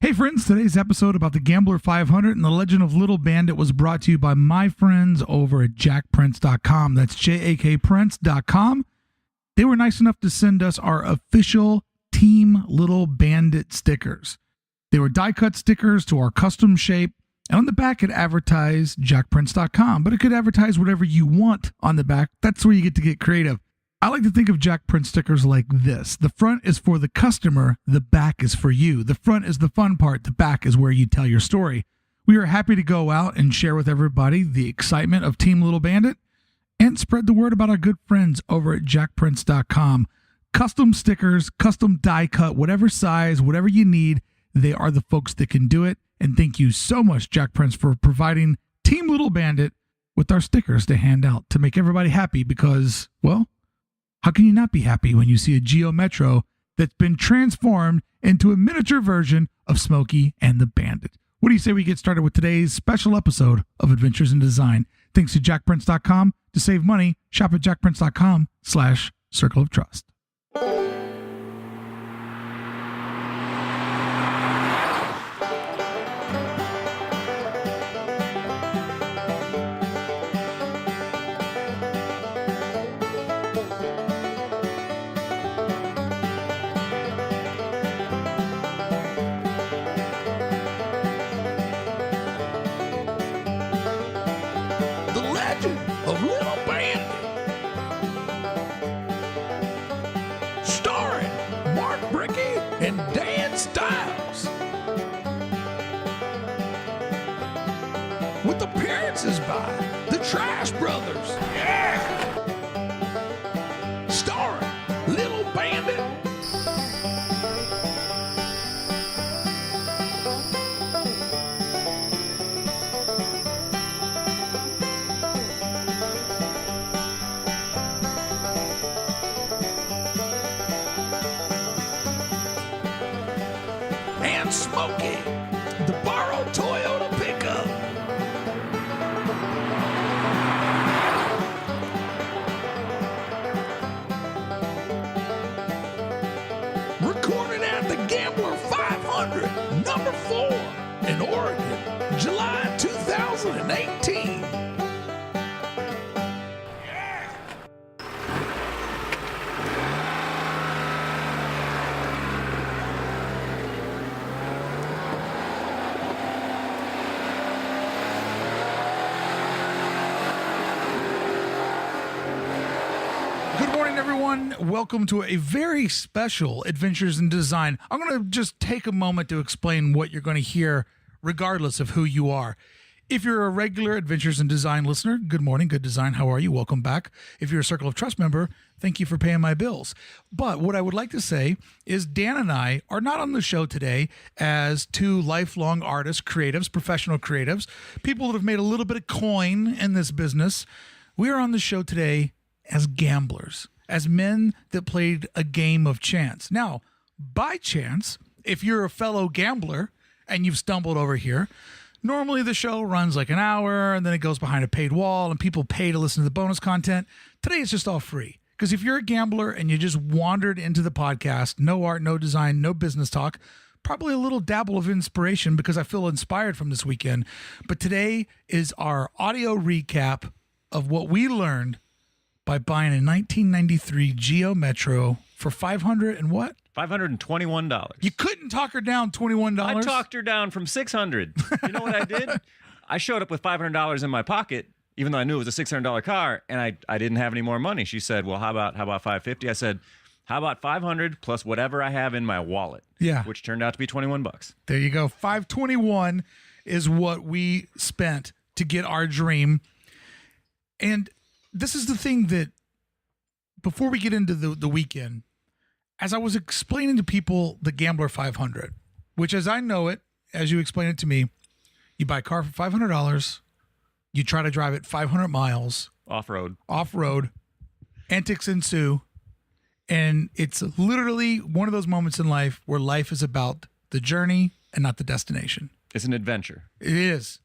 Hey friends, today's episode about the Gambler 500 and the Legend of Little Bandit was brought to you by my friends over at jackprince.com. That's jakprince.com. They were nice enough to send us our official Team Little Bandit stickers. They were die-cut stickers to our custom shape, and on the back it advertised jackprince.com, but it could advertise whatever you want on the back. That's where you get creative. I like to think of Jack Prince stickers like this. The front is for the customer, the back is for you. The front is the fun part, the back is where you tell your story. We are happy to go out and share with everybody the excitement of Team Little Bandit and spread the word about our good friends over at jackprince.com. Custom stickers, custom die cut, whatever size, whatever you need, they are the folks that can do it. And thank you so much, Jack Prince, for providing Team Little Bandit with our stickers to hand out to make everybody happy because, well, how can you not be happy when you see a Geo Metro that's been transformed into a miniature version of Smokey and the Bandit? What do you say we get started with today's special episode of Adventures in Design? Thanks to jackprince.com. To save money, shop at jackprince.com/circle of trust. Of Little Bandit, starring Mark Brickey and Dan Stiles, with appearances by the Trash Brothers, starring Little Bandit, and Smokey, the borrowed Toyota pickup. Recorded at the Gambler 500, number 4, in Oregon, July 2018. Good morning, everyone. Welcome to a very special Adventures in Design. I'm going to just take a moment to explain what you're going to hear regardless of who you are. If you're a regular Adventures in Design listener, good morning, good design, how are you? Welcome back. If you're a Circle of Trust member, thank you for paying my bills. But what I would like to say is Dan and I are not on the show today as two lifelong artists, creatives, professional creatives, people that have made a little bit of coin in this business. We are on the show today as gamblers, as men that played a game of chance. Now, by chance, if you're a fellow gambler and you've stumbled over here, normally the show runs like an hour and then it goes behind a paid wall and people pay to listen to the bonus content. Today it's just all free. Because if you're a gambler and you just wandered into the podcast, no art, no design, no business talk, probably a little dabble of inspiration because I feel inspired from this weekend. But today is our audio recap of what we learned by buying a 1993 Geo Metro for $500 and what? $521. You couldn't talk her down $21? I talked her down from $600. You know what I did? I showed up with $500 in my pocket, even though I knew it was a $600 car, and I didn't have any more money. She said, "Well, how about $550?" I said, "How about $500 plus whatever I have in my wallet?" Yeah, which turned out to be $21. There you go. $521 is what we spent to get our dream. And this is the thing that, before we get into the weekend, as I was explaining to people the Gambler 500, which as I know it, as you explained it to me, you buy a car for $500, you try to drive it 500 miles. Off-road, antics ensue, and it's literally one of those moments in life where life is about the journey and not the destination. It's an adventure. It is.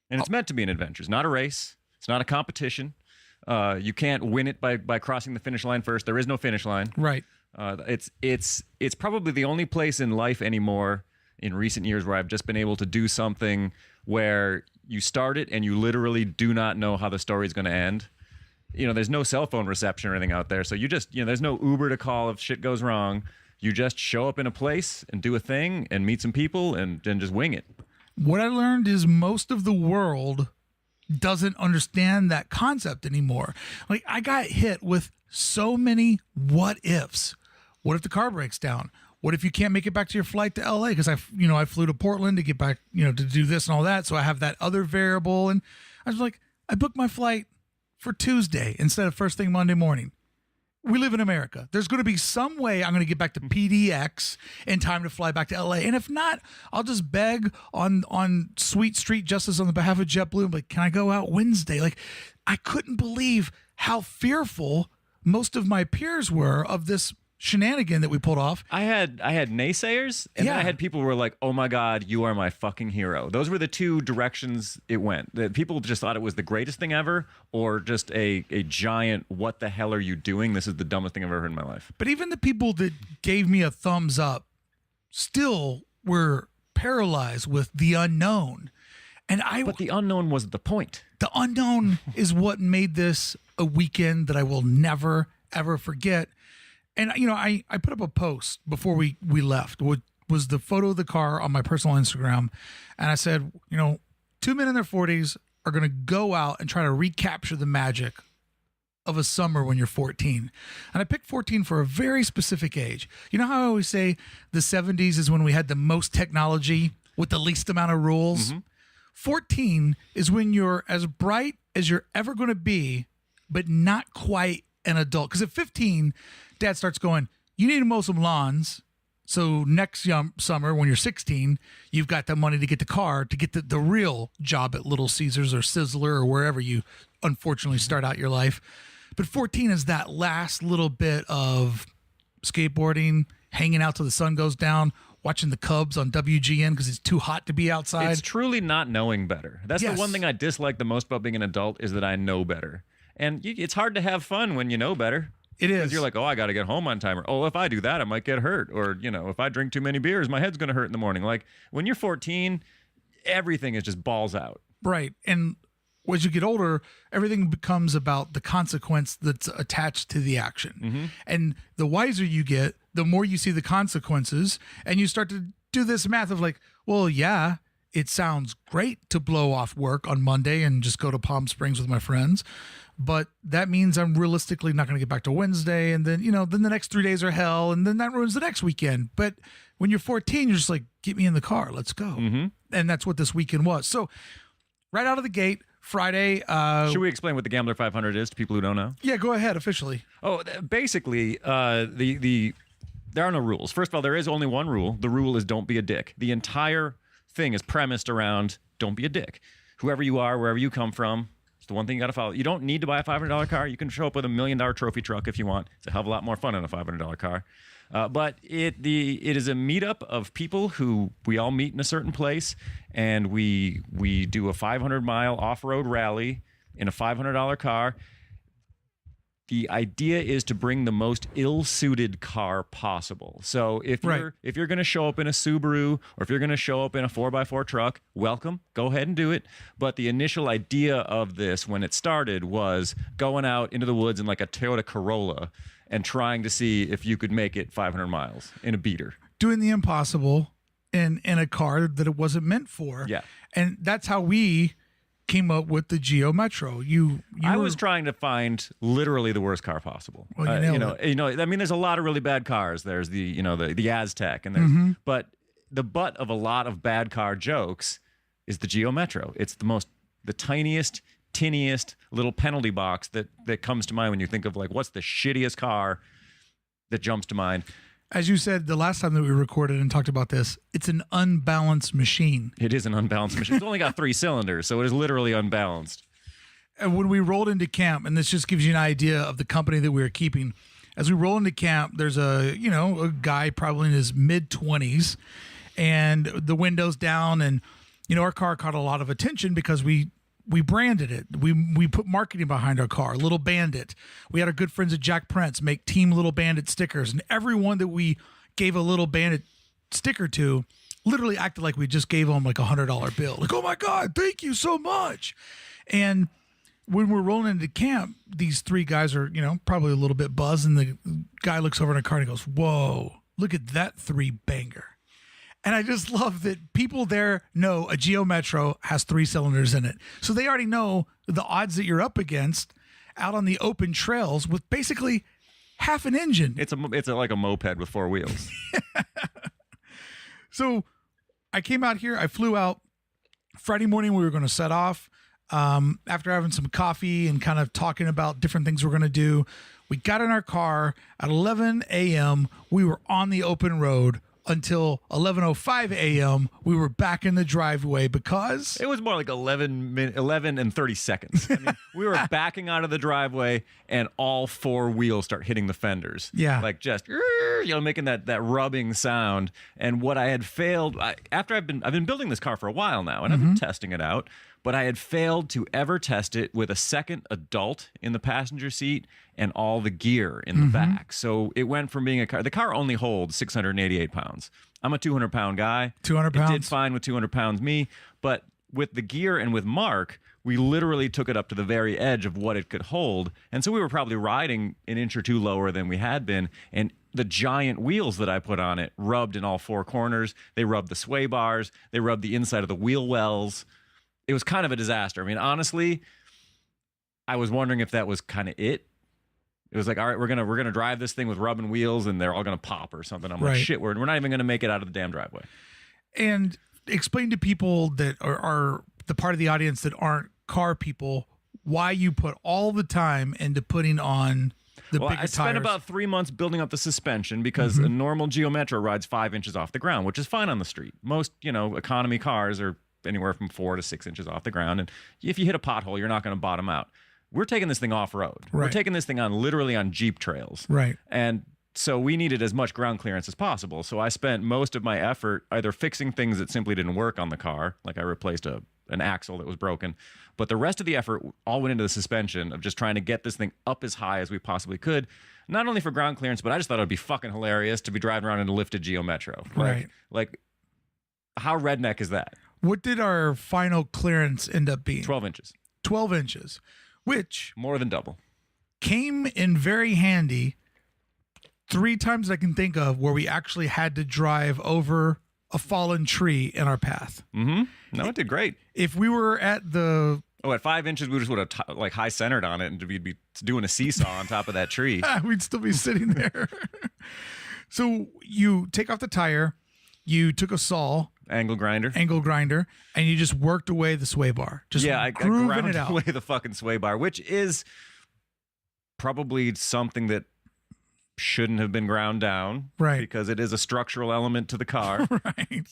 And it's meant to be an adventure. It's not a race. It's not a competition. You can't win it by crossing the finish line first. There is no finish line. Right. It's probably the only place in life anymore in recent years where I've just been able to do something where you start it and you literally do not know how the story is going to end. There's no cell phone reception or anything out there. So you just, there's no Uber to call if shit goes wrong. You just show up in a place and do a thing and meet some people and just wing it. What I learned is most of the world doesn't understand that concept anymore. Like, I got hit with so many what ifs. What if the car breaks down? What if you can't make it back to your flight to LA? Because I flew to Portland to get back, to do this and all that. So I have that other variable. And I was like, I booked my flight for Tuesday instead of first thing Monday morning. We live in America. There's going to be some way I'm going to get back to PDX in time to fly back to LA. And if not, I'll just beg on sweet street justice on the behalf of JetBlue. I'm like, can I go out Wednesday? Like, I couldn't believe how fearful most of my peers were of this shenanigan that we pulled off. I had naysayers, and then I had people who were like, "Oh my God, you are my fucking hero." Those were the two directions it went. That people just thought it was the greatest thing ever, or just a giant, "What the hell are you doing? This is the dumbest thing I've ever heard in my life." But even the people that gave me a thumbs up still were paralyzed with the unknown. But the unknown was the point. The unknown is what made this a weekend that I will never, ever forget. And, I put up a post before we left, which was the photo of the car on my personal Instagram. And I said, 2 men in their 40s are going to go out and try to recapture the magic of a summer when you're 14. And I picked 14 for a very specific age. You know how I always say the 70s is when we had the most technology with the least amount of rules? Mm-hmm. 14 is when you're as bright as you're ever going to be, but not quite an adult. Because at 15, Dad starts going, you need to mow some lawns. So next summer, when you're 16, you've got the money to get the car to get the real job at Little Caesars or Sizzler or wherever you unfortunately start out your life. But 14 is that last little bit of skateboarding, hanging out till the sun goes down, watching the Cubs on WGN because it's too hot to be outside. It's truly not knowing better. That's the one thing I dislike the most about being an adult is that I know better. And it's hard to have fun when you know better. It is. Because you're like, oh, I got to get home on time. Or, oh, if I do that, I might get hurt. Or, if I drink too many beers, my head's going to hurt in the morning. Like, when you're 14, everything is just balls out. Right. And as you get older, everything becomes about the consequence that's attached to the action. Mm-hmm. And the wiser you get, the more you see the consequences. And you start to do this math of like, well, yeah, it sounds great to blow off work on Monday and just go to Palm Springs with my friends. But that means I'm realistically not going to get back to Wednesday. And then, then the next 3 days are hell. And then that ruins the next weekend. But when you're 14, you're just like, get me in the car. Let's go. Mm-hmm. And that's what this weekend was. So right out of the gate, Friday. Should we explain what the Gambler 500 is to people who don't know? Yeah, go ahead officially. Oh, basically, there are no rules. First of all, there is only one rule. The rule is don't be a dick. The entire thing is premised around don't be a dick. Whoever you are, wherever you come from, it's the one thing you got to follow. You don't need to buy a $500 car. You can show up with $1 million trophy truck if you want. It's a hell of a lot more fun than a $500 car. But it is a meetup of people who we all meet in a certain place, and we do a 500-mile off-road rally in a $500 car. The idea is to bring the most ill-suited car possible. So if you're going to show up in a Subaru or if you're going to show up in a 4x4 truck, welcome. Go ahead and do it. But the initial idea of this when it started was going out into the woods in like a Toyota Corolla and trying to see if you could make it 500 miles in a beater. Doing the impossible in a car that it wasn't meant for. Yeah. And that's how we came up with the Geo Metro. I was trying to find literally the worst car possible. Well, I mean, there's a lot of really bad cars. There's the Aztec, and there's, but the butt of a lot of bad car jokes is the Geo Metro. It's the tiniest, tiniest little penalty box that comes to mind when you think of like what's the shittiest car that jumps to mind. As you said the last time that we recorded and talked about this, it's an unbalanced machine. It is an unbalanced machine. It's only got 3 cylinders, so it is literally unbalanced. And when we rolled into camp, and this just gives you an idea of the company that we were keeping, as we roll into camp, there's a guy probably in his mid-20s, and the windows down, and our car caught a lot of attention because we branded it. We put marketing behind our car, Little Bandit. We had our good friends at Jack Prince make Team Little Bandit stickers. And everyone that we gave a Little Bandit sticker to literally acted like we just gave them like $100 bill. Like, oh my God, thank you so much. And when we're rolling into camp, these three guys are, probably a little bit buzzed. And the guy looks over in a car and he goes, whoa, look at that 3-banger. And I just love that people there know a Geo Metro has 3 cylinders in it. So they already know the odds that you're up against out on the open trails with basically half an engine. It's like a moped with 4 wheels. So I came out here. I flew out Friday morning. We were going to set off after having some coffee and kind of talking about different things we're going to do. We got in our car at 11 a.m. We were on the open road until 11:05 a.m. We were back in the driveway because it was more like 11 and 30 seconds. I mean, we were backing out of the driveway and all 4 wheels start hitting the fenders. Yeah. Like just, making that rubbing sound. And what I had failed, after I've been building this car for a while now and I've been testing it out, but I had failed to ever test it with a second adult in the passenger seat and all the gear in the back. So it went from being the car only holds 688 pounds. I'm a 200-pound guy. 200 pounds. It did fine with 200 pounds me, but with the gear and with Mark, we literally took it up to the very edge of what it could hold. And so we were probably riding an inch or 2 lower than we had been. And the giant wheels that I put on it rubbed in all 4 corners. They rubbed the sway bars. They rubbed the inside of the wheel wells. It was kind of a disaster. I mean, honestly, I was wondering if that was kind of it. It was like, all right, we're gonna drive this thing with rubbing wheels and they're all gonna pop or something. I'm like, shit, we're not even gonna make it out of the damn driveway. And explain to people that are the part of the audience that aren't car people why you put all the time into putting on the bigger tires. I spent about 3 months building up the suspension because a normal Geo Metro rides 5 inches off the ground, which is fine on the street. Most, economy cars are anywhere from 4 to 6 inches off the ground. And if you hit a pothole, you're not going to bottom out. We're taking this thing off-road. Right. We're taking this thing literally on Jeep trails. Right. And so we needed as much ground clearance as possible. So I spent most of my effort either fixing things that simply didn't work on the car, like I replaced an axle that was broken, but the rest of the effort all went into the suspension of just trying to get this thing up as high as we possibly could, not only for ground clearance, but I just thought it would be fucking hilarious to be driving around in a lifted Geo Metro. Right. Like how redneck is that? What did our final clearance end up being? 12 inches. 12 inches, which more than double. Came in very handy 3 times I can think of where we actually had to drive over a fallen tree in our path. No, it did great. If we were at the... Oh, at 5 inches, we just would have like high centered on it and we'd be doing a seesaw on top of that tree. We'd still be sitting there. So you take off the tire, you took a saw, angle grinder, and you just worked away the sway bar. Just I grooving ground it out. away the fucking sway bar, which is probably something that shouldn't have been ground down, right? Because it is a structural element to the car, right?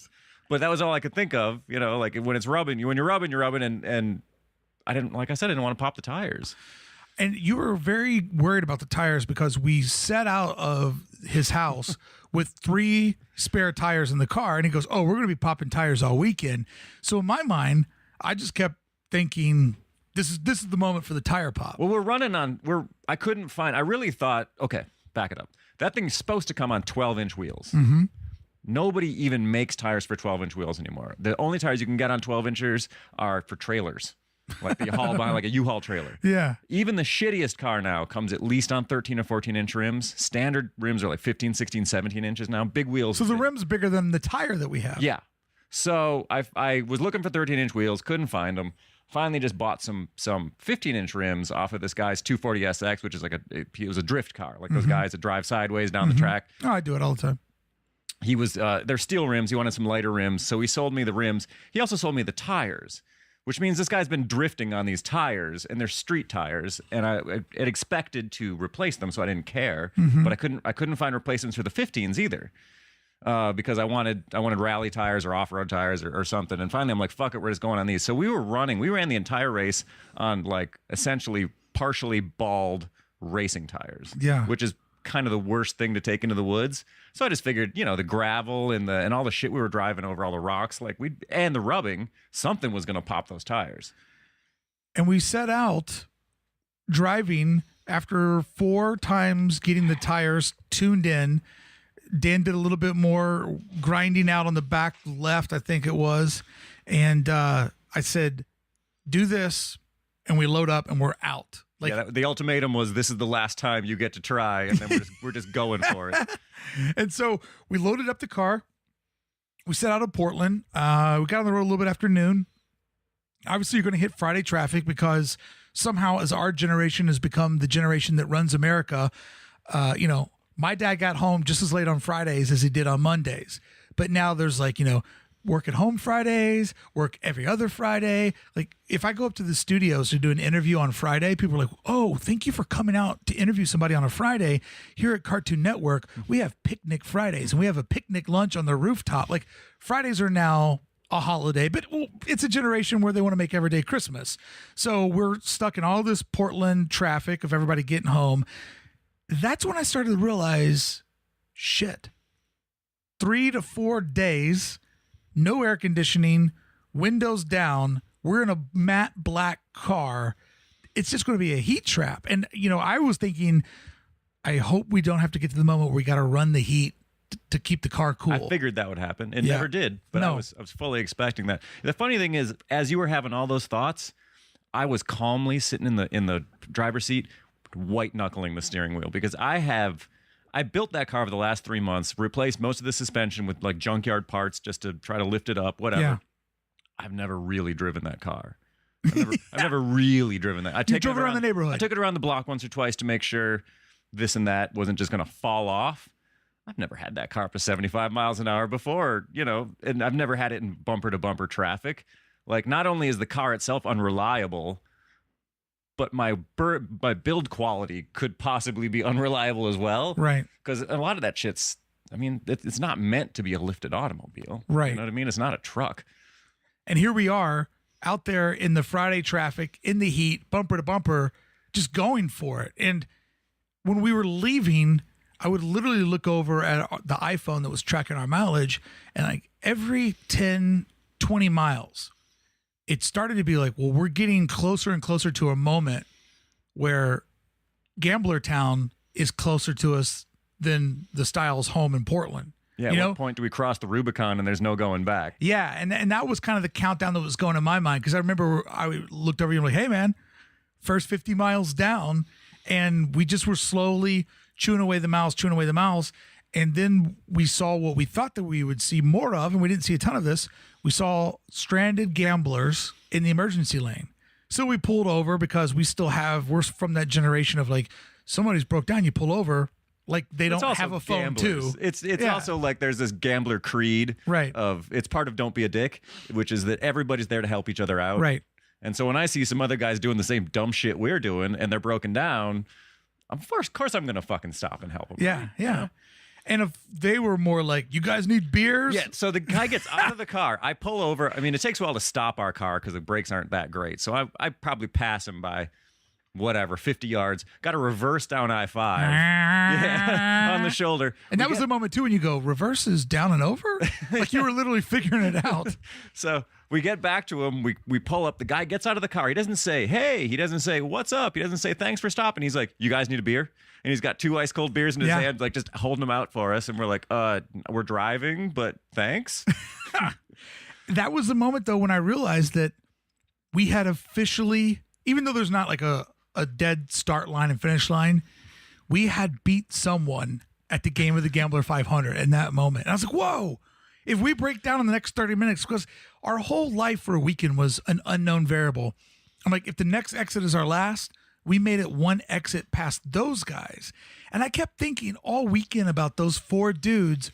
But that was all I could think of, like when it's rubbing, you're rubbing, and I didn't, like I said, I didn't want to pop the tires. And you were very worried about the tires because we set out of his house with 3 spare tires in the car. And he goes, oh, we're going to be popping tires all weekend. So in my mind, I just kept thinking, this is the moment for the tire pop. Well, I couldn't find, I really thought, okay, back it up. That thing's supposed to come on 12-inch wheels. Nobody even makes tires for 12-inch wheels anymore. The only tires you can get on 12 inches are for trailers. Like the haul behind like a U-Haul trailer. Yeah. Even the shittiest car now comes at least on 13 or 14-inch rims. Standard rims are like 15, 16, 17 inches now. Big wheels. So the rim's bigger than the tire that we have. Yeah. So I was looking for 13-inch wheels, couldn't find them. Finally just bought some 15-inch rims off of this guy's 240SX, which is like it was a drift car. Like those guys that drive sideways down the track. Oh, I do it all the time. He was, they're steel rims. He wanted some lighter rims. So he sold me the rims. He also sold me the tires, which means this guy's been drifting on these tires, and they're street tires, and I had expected to replace them, so I didn't care. But I couldn't find replacements for the 15s either, because I wanted rally tires or off-road tires or something. And finally, I'm like, fuck it, we're just going on these. So we ran the entire race on like essentially partially bald racing tires. Yeah, which is kind of the worst thing to take into the woods. So I just figured, the gravel and all the shit we were driving over, all the rocks, and the rubbing, something was going to pop those tires. And we set out driving after 4 times getting the tires tuned in, Dan did a little bit more grinding out on the back left, I think it was. And I said, do this, and we load up, and we're out. Like, yeah, the ultimatum was, this is the last time you get to try, and then we're just going for it. And so we loaded up the car. We set out of Portland. We got on the road a little bit after noon. Obviously, you're going to hit Friday traffic because somehow, as our generation has become the generation that runs America, my dad got home just as late on Fridays as he did on Mondays. But now there's work at home Fridays, work every other Friday. Like, if I go up to the studios to do an interview on Friday, people are like, oh, thank you for coming out to interview somebody on a Friday. Here at Cartoon Network, we have picnic Fridays, and we have a picnic lunch on the rooftop. Like, Fridays are now a holiday, but it's a generation where they want to make every day Christmas. So we're stuck in all this Portland traffic of everybody getting home. That's when I started to realize, shit, 3 to 4 days, no air conditioning, windows down. We're in a matte black car. It's just going to be a heat trap. And, I was thinking, I hope we don't have to get to the moment where we got to run the heat to keep the car cool. I figured that would happen. It never did, but no. I was fully expecting that. The funny thing is, as you were having all those thoughts, I was calmly sitting in the driver's seat, white knuckling the steering wheel, because I built that car over the last 3 months, replaced most of the suspension with like junkyard parts just to try to lift it up, whatever. Yeah. I've never really driven that car. I've never really driven that. You drove it around the neighborhood. I took it around the block once or twice to make sure this and that wasn't just going to fall off. I've never had that car up to 75 miles an hour before, and I've never had it in bumper to bumper traffic. Like, not only is the car itself unreliable, but my build quality could possibly be unreliable as well. Right. Because a lot of that shit's, it's not meant to be a lifted automobile. Right. You know what I mean? It's not a truck. And here we are out there in the Friday traffic, in the heat, bumper to bumper, just going for it. And when we were leaving, I would literally look over at the iPhone that was tracking our mileage, and like every 10, 20 miles, it started to be like, well, we're getting closer and closer to a moment where Gambler Town is closer to us than the Styles home in Portland. Yeah, at what point do we cross the Rubicon and there's no going back? Yeah, and that was kind of the countdown that was going in my mind, because I remember I looked over and like, hey, man, first 50 miles down, and we just were slowly chewing away the miles, and then we saw what we thought that we would see more of, and we didn't see a ton of this. We saw stranded gamblers in the emergency lane. So we pulled over because we're from that generation of like, somebody's broke down, you pull over, like they don't have a phone gamblers. too. It's also like there's this gambler creed, right? Of it's part of Don't Be a Dick, which is that everybody's there to help each other out, right? And so when I see some other guys doing the same dumb shit we're doing and they're broken down, of course I'm gonna fucking stop and help them. Yeah, yeah. And if they were more like, you guys need beers? Yeah, so the guy gets out of the car. I pull over. It takes a while to stop our car because the brakes aren't that great. So I probably pass him by, 50 yards. Got to reverse down I-5 on the shoulder. And that was the moment, too, when you go, reverse is down and over? Like you were literally figuring it out. So we get back to him. We pull up. The guy gets out of the car. He doesn't say, hey. He doesn't say, what's up? He doesn't say, thanks for stopping. He's like, you guys need a beer? And he's got 2 ice cold beers in his hand, like just holding them out for us. And we're like, we're driving, but thanks. That was the moment, though, when I realized that we had officially, even though there's not like a dead start line and finish line, we had beat someone at the Game of the Gambler 500 in that moment. And I was like, whoa, if we break down in the next 30 minutes, because our whole life for a weekend was an unknown variable. I'm like, if the next exit is our last, we made it one exit past those guys. And I kept thinking all weekend about those 4 dudes.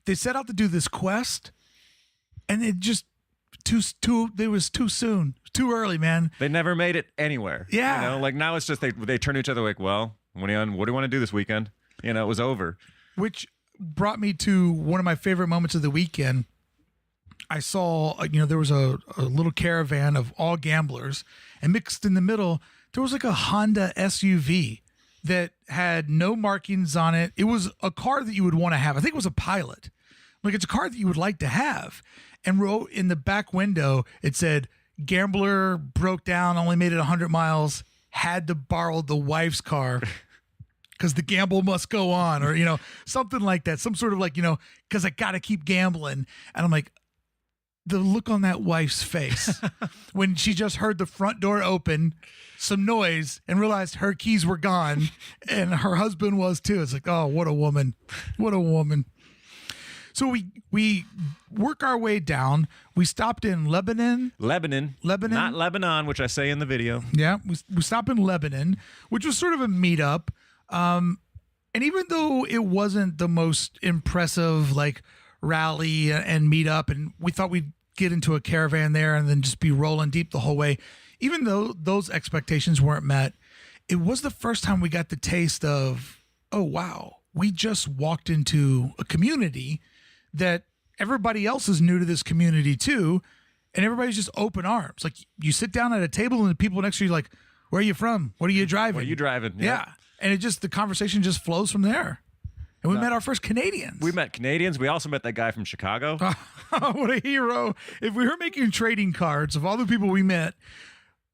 They set out to do this quest, and it just it was too soon, too early, man. They never made it anywhere. Yeah. Like now it's just they turn to each other like, well, what do you want to do this weekend? It was over. Which brought me to one of my favorite moments of the weekend. I saw, there was a little caravan of all gamblers, and mixed in the middle, there was like a Honda SUV that had no markings on it. It was a car that you would want to have. I think it was a Pilot. Like, it's a car that you would like to have. And wrote in the back window, it said, gambler broke down, only made it 100 miles, had to borrow the wife's car because the gamble must go on, or, something like that. Some sort of like, because I got to keep gambling. And I'm like, the look on that wife's face when she just heard the front door open, some noise, and realized her keys were gone and her husband was too. It's like, oh, what a woman. What a woman. So we work our way down. We stopped in Lebanon. Lebanon. Not Lebanon, which I say in the video. Yeah, we stopped in Lebanon, which was sort of a meetup. And even though it wasn't the most impressive like rally and meetup, and we thought we'd get into a caravan there and then just be rolling deep the whole way, even though those expectations weren't met, it was the first time we got the taste of, oh, wow, we just walked into a community that everybody else is new to this community too, and everybody's just open arms. Like, you sit down at a table and the people next to you are like, where are you from? What are you driving? What are you driving? Yeah. And the conversation just flows from there. And we met our first Canadians. We met Canadians. We also met that guy from Chicago. What a hero. If we were making trading cards of all the people we met,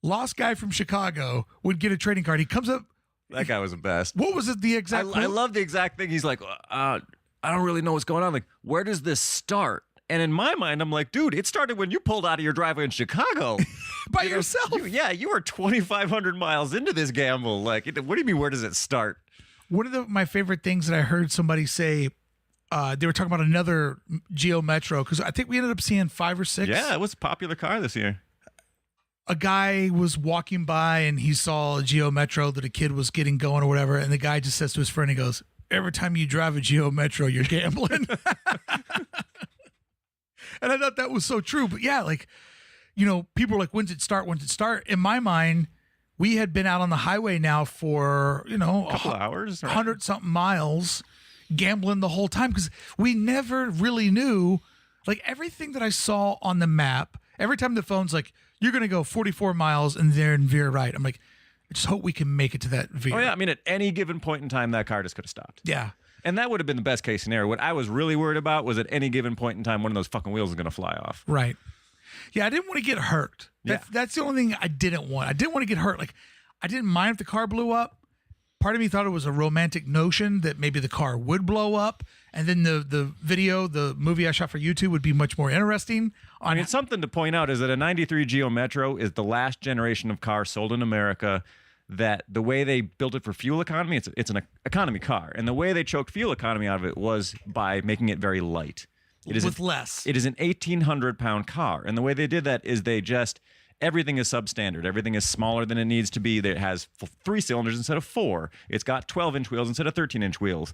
lost guy from Chicago would get a trading card. He comes up. That guy was the best. What was it? The exact I love the exact thing. He's like, I don't really know what's going on. Like, where does this start? And in my mind, I'm like, dude, it started when you pulled out of your driveway in Chicago. By yourself. You were 2,500 miles into this gamble. Like, what do you mean, where does it start? One of my favorite things that I heard somebody say, they were talking about another Geo Metro, because I think we ended up seeing 5 or 6. Yeah, it was a popular car this year. A guy was walking by and he saw a Geo Metro that a kid was getting going or whatever, and the guy just says to his friend, he goes, every time you drive a Geo Metro, you're gambling. And I thought that was so true. But yeah, like, people are like, when's it start? In my mind, we had been out on the highway now for, a couple hours, 100 something miles, gambling the whole time, because we never really knew, like, everything that I saw on the map. Every time the phone's like, you're going to go 44 miles and then veer right, I'm like, I just hope we can make it to that veer. Oh, yeah. I mean, at any given point in time, that car just could have stopped. Yeah. And that would have been the best case scenario. What I was really worried about was at any given point in time, one of those fucking wheels is going to fly off. Right. Yeah, I didn't want to get hurt. That's the only thing I didn't want. I didn't want to get hurt. Like, I didn't mind if the car blew up. Part of me thought it was a romantic notion that maybe the car would blow up, and then the movie I shot for YouTube would be much more interesting. I mean, something to point out is that a 93 Geo Metro is the last generation of car sold in America that the way they built it for fuel economy, it's an economy car. And the way they choked fuel economy out of it was by making it very light. Less. It is an 1,800-pound car. And the way they did that is everything is substandard. Everything is smaller than it needs to be. It has 3 cylinders instead of 4. It's got 12-inch wheels instead of 13-inch wheels.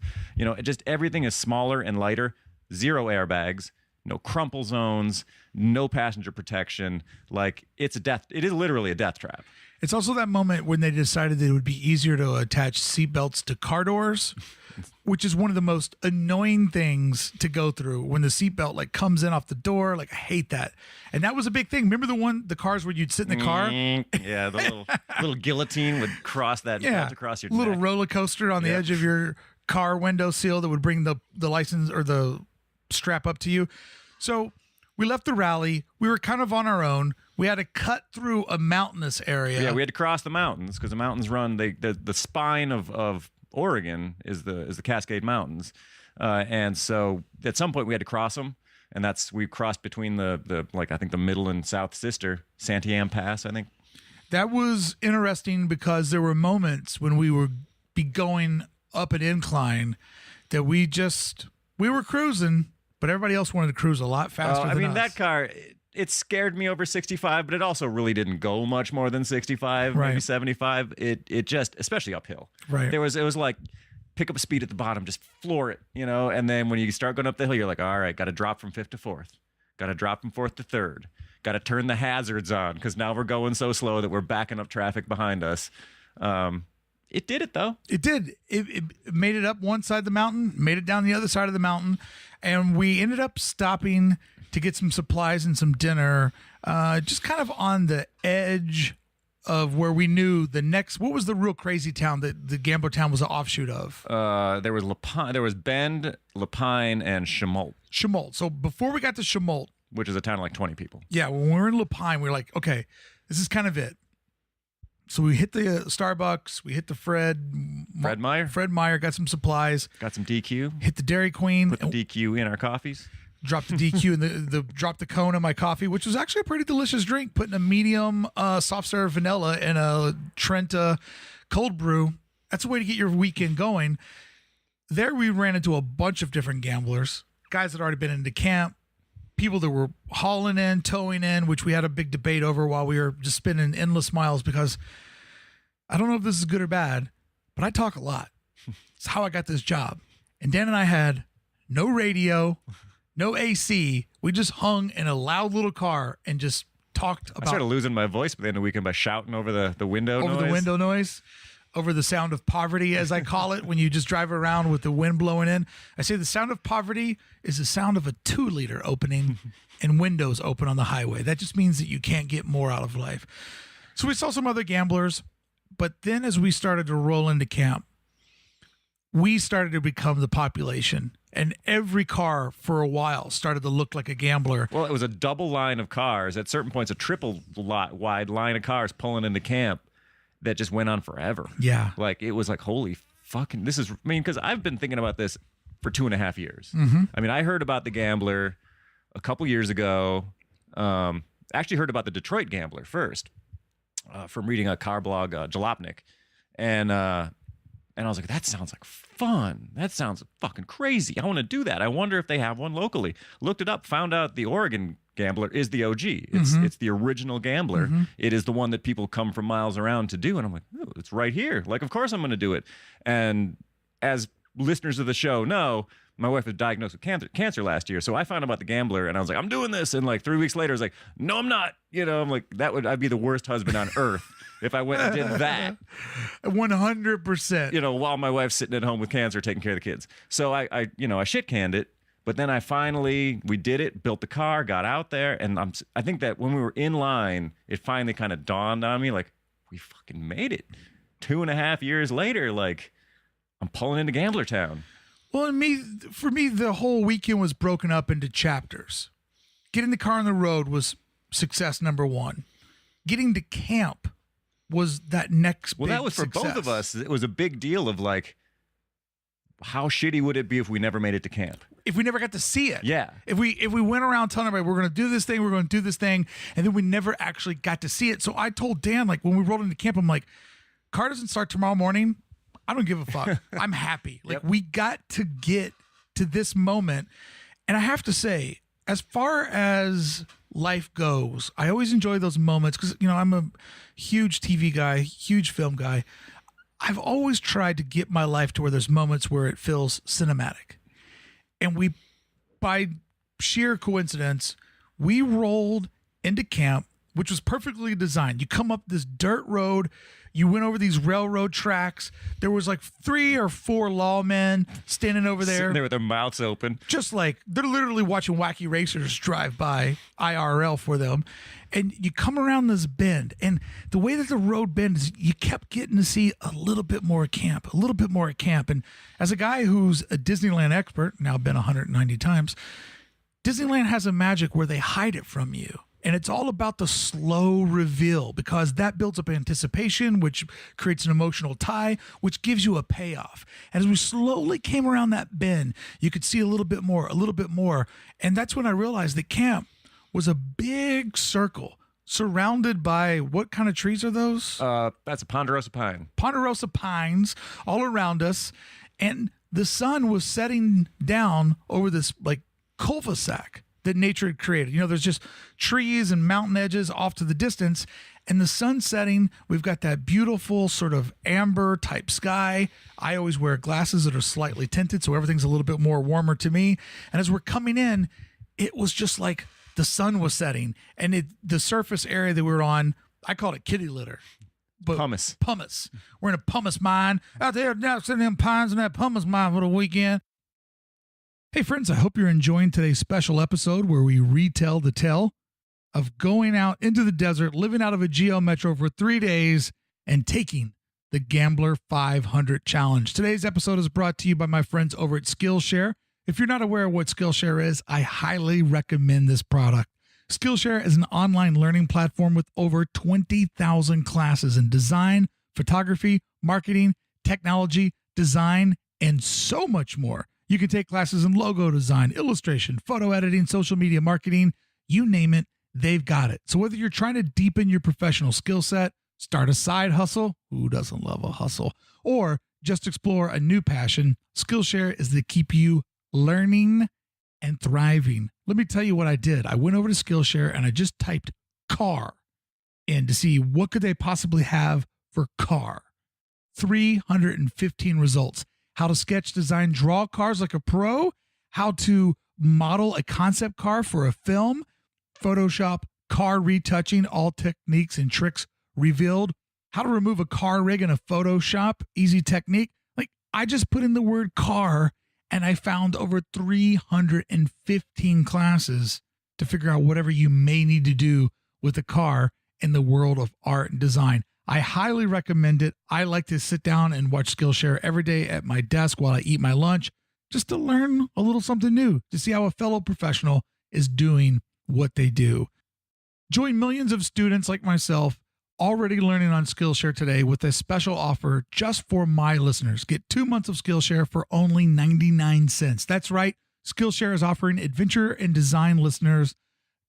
Everything is smaller and lighter. 0 airbags, no crumple zones, no passenger protection. Like, it is literally a death trap. It's also that moment when they decided that it would be easier to attach seatbelts to car doors, which is one of the most annoying things to go through when the seatbelt like comes in off the door. Like, I hate that. And that was a big thing. Remember the cars where you'd sit in the car? Yeah, the little guillotine would cross that belt across your little neck. roller coaster on the edge of your car window sill that would bring the license or the strap up to you. So we left the rally. We were kind of on our own. We had to cut through a mountainous area. Yeah, we had to cross the mountains because the mountains run. The spine of Oregon is the Cascade Mountains, and so at some point we had to cross them, and we crossed between the I think the middle and south sister Santiam Pass, I think. That was interesting because there were moments when we would be going up an incline that we were cruising, but everybody else wanted to cruise a lot faster. I mean, us. that car. It scared me over 65, but it also really didn't go much more than 65, maybe 75. It just, especially uphill. Right. It was like pick up speed at the bottom, just floor it, and then when you start going up the hill, you're like, all right, got to drop from 5th to 4th. Got to drop from 4th to 3rd. Got to turn the hazards on because now we're going so slow that we're backing up traffic behind us. It did it though. It did. It made it up one side of the mountain, made it down the other side of the mountain, and we ended up stopping to get some supplies and some dinner, just kind of on the edge of where we knew the next. What was the real crazy town that the gambler town was an offshoot of? There was Bend, Lapine, and Chemolt. Chemolt. So before we got to Chemolt, which is a town of like 20 people. Yeah, when we were in Lapine, we were like, okay, this is kind of it. So we hit the Starbucks, we hit the Fred Meyer, got some supplies, got some DQ, hit the Dairy Queen, put the DQ in our coffees. Dropped the DQ and dropped the cone in my coffee, which was actually a pretty delicious drink. Putting a medium soft serve vanilla in a Trenta cold brew. That's a way to get your weekend going. There we ran into a bunch of different gamblers, guys that had already been into camp, people that were hauling in, towing in, which we had a big debate over while we were just spending endless miles, because I don't know if this is good or bad, but I talk a lot. It's how I got this job. And Dan and I had no radio, no AC. We just hung in a loud little car and just talked about. I started losing my voice by the end of the weekend by shouting over the window noise. Over the window noise. Over the sound of poverty, as I call it, when you just drive around with the wind blowing in. I say the sound of poverty is the sound of a 2-liter opening and windows open on the highway. That just means that you can't get more out of life. So we saw some other gamblers, but then as we started to roll into camp, we started to become the population. And every car for a while started to look like a gambler. Well, it was a double line of cars. At certain points, a triple wide line of cars pulling into camp that just went on forever. Yeah. Like, it was like, holy fucking, this is, I mean, because I've been thinking about this for 2.5 years. Mm-hmm. I mean, I heard about the gambler a couple years ago. Actually heard about the Detroit gambler first from reading a car blog, Jalopnik. And I was like, that sounds like fun. That sounds fucking crazy. I want to do that. I wonder if they have one locally. Looked it up, found out the Oregon gambler is the OG. It's the original gambler. It is the one that people come from miles around to do. And I'm like, oh, it's right here. Like, of course I'm going to do it. And as listeners of the show know, my wife was diagnosed with cancer last year. So I found out about the gambler and I was like, I'm doing this. And like 3 weeks later, I was like, no, I'm not. You know, I'm like, I'd be the worst husband on earth if I went and did that. 100%. You know, while my wife's sitting at home with cancer, taking care of the kids. So I shit canned it. But then we did it, built the car, got out there. And I think that when we were in line, it finally kind of dawned on me, like, we fucking made it. 2.5 years later, like, I'm pulling into Gambler Town. Well, for me, the whole weekend was broken up into chapters. Getting the car on the road was success number one. Getting to camp was that next big that was for success. both of us. It was a big deal of like, how shitty would it be if we never made it to camp? If we never got to see it. Yeah. If we went around telling everybody we're going to do this thing, and then we never actually got to see it. So I told Dan, like, when we rolled into camp, I'm like, car doesn't start tomorrow morning. I don't give a fuck. I'm happy. Like, we got to get to this moment. And I have to say, as far as life goes, I always enjoy those moments because, you know, I'm a huge TV guy, huge film guy. I've always tried to get my life to where there's moments where it feels cinematic. And by sheer coincidence, we rolled into camp, which was perfectly designed. You come up this dirt road, you went over these railroad tracks. There was like 3 or 4 lawmen standing over there. Sitting there with their mouths open. Just like, they're literally watching wacky racers drive by IRL for them. And you come around this bend, and the way that the road bends, you kept getting to see a little bit more of camp. And as a guy who's a Disneyland expert, now been 190 times, Disneyland has a magic where they hide it from you. And it's all about the slow reveal because that builds up anticipation, which creates an emotional tie, which gives you a payoff. And as we slowly came around that bend, you could see a little bit more. And that's when I realized that camp was a big circle surrounded by what kind of trees are those? That's a ponderosa pine. Ponderosa pines all around us. And the sun was setting down over this like cul-de-sac that nature had created. You know, there's just trees and mountain edges off to the distance, and the sun setting. We've got that beautiful sort of amber type sky. I always wear glasses that are slightly tinted, so everything's a little bit more warmer to me. And as we're coming in, it was just like the sun was setting, and the surface area that we were on, I called it kitty litter. But pumice. We're in a pumice mine out there, now sitting in them pines in that pumice mine for the weekend. Hey friends, I hope you're enjoying today's special episode where we retell the tale of going out into the desert, living out of a Geo Metro for 3 days, and taking the Gambler 500 Challenge. Today's episode is brought to you by my friends over at Skillshare. If you're not aware of what Skillshare is, I highly recommend this product. Skillshare is an online learning platform with over 20,000 classes in design, photography, marketing, technology, design, and so much more. You can take classes in logo design, illustration, photo editing, social media marketing, you name it, they've got it. So whether you're trying to deepen your professional skill set, start a side hustle, who doesn't love a hustle, or just explore a new passion, Skillshare is to keep you learning and thriving. Let me tell you what I did. I went over to Skillshare and I just typed car in to see what could they possibly have for car. 315 results. How to sketch, design, draw cars like a pro, how to model a concept car for a film, Photoshop, car retouching, all techniques and tricks revealed, how to remove a car rig in a Photoshop, easy technique. Like, I just put in the word car and I found over 315 classes to figure out whatever you may need to do with a car in the world of art and design. I highly recommend it. I like to sit down and watch Skillshare every day at my desk while I eat my lunch, just to learn a little something new, to see how a fellow professional is doing what they do. Join millions of students like myself already learning on Skillshare today with a special offer just for my listeners. Get 2 months of Skillshare for only 99 cents. That's right. Skillshare is offering adventure and design listeners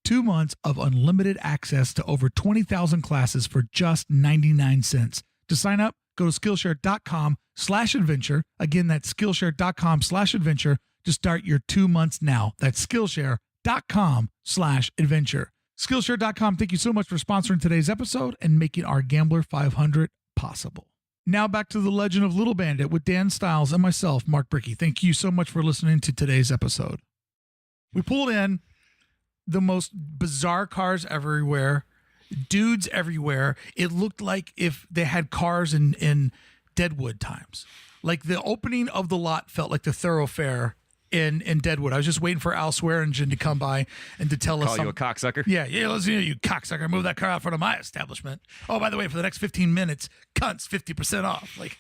2 months of unlimited access to over 20,000 classes for just 99 cents. To sign up, go to Skillshare.com/adventure. Again, that's Skillshare.com/adventure to start your 2 months now. That's Skillshare.com/adventure. Skillshare.com, thank you so much for sponsoring today's episode and making our Gambler 500 possible. Now back to the Legend of Little Bandit with Dan Stiles and myself, Mark Brickey. Thank you so much for listening to today's episode. We pulled in the most bizarre cars everywhere, dudes everywhere. It looked like if they had cars in Deadwood times. Like the opening of the lot felt like the thoroughfare in Deadwood. I was just waiting for Al Swearingen to come by and to tell us. Call you a cocksucker? Yeah, listen, you cocksucker, move that car out in front of my establishment. Oh, by the way, for the next 15 minutes, cunts 50% off. Like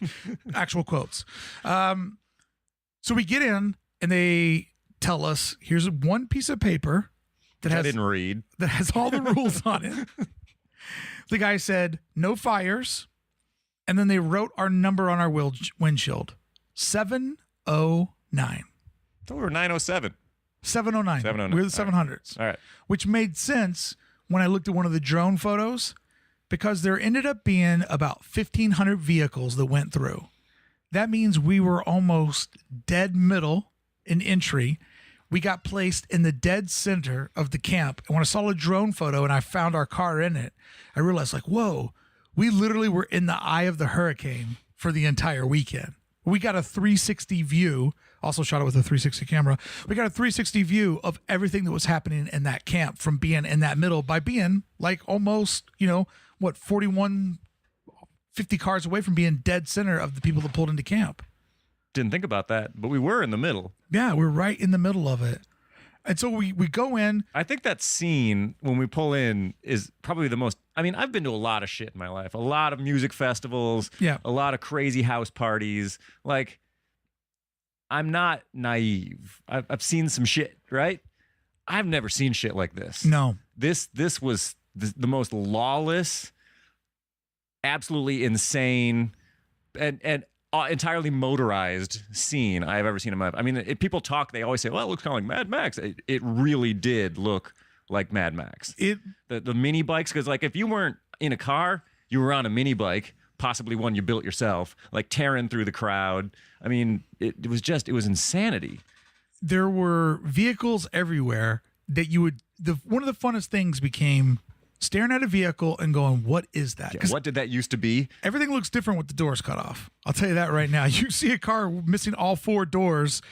actual quotes. So we get in and they tell us, here's one piece of paper that I didn't read. That has all the rules on it. The guy said, no fires. And then they wrote our number on our windshield. 709. So we were 907. 709. 709. We're the 700s. All right. Which made sense when I looked at one of the drone photos because there ended up being about 1,500 vehicles that went through. That means we were almost dead middle in entry. We got placed in the dead center of the camp. And when I saw a drone photo and I found our car in it, I realized, like, whoa, we literally were in the eye of the hurricane for the entire weekend. We got a 360 view, also shot it with a 360 camera. We got a 360 view of everything that was happening in that camp from being in that middle by being like almost, 41, 50 cars away from being dead center of the people that pulled into camp. Didn't think about that, but we were in the middle. Yeah, we're right in the middle of it. And so we go in. I think that scene when we pull in is probably the most. I mean, I've been to a lot of shit in my life, a lot of music festivals, Yeah. a lot of crazy house parties. Like, I'm not naive. I've seen some shit, right? I've never seen shit like this. No. This was the most lawless, absolutely insane, and entirely motorized scene I've ever seen in my life. I mean, people talk, they always say, well, it looks kind of like Mad Max. It really did look like Mad Max. The mini bikes, because like if you weren't in a car, you were on a mini bike, possibly one you built yourself, like tearing through the crowd. I mean, it was insanity. There were vehicles everywhere that you would, one of the funnest things became staring at a vehicle and going, what is that? Yeah, what did that used to be? Everything looks different with the doors cut off. I'll tell you that right now. You see a car missing all four doors,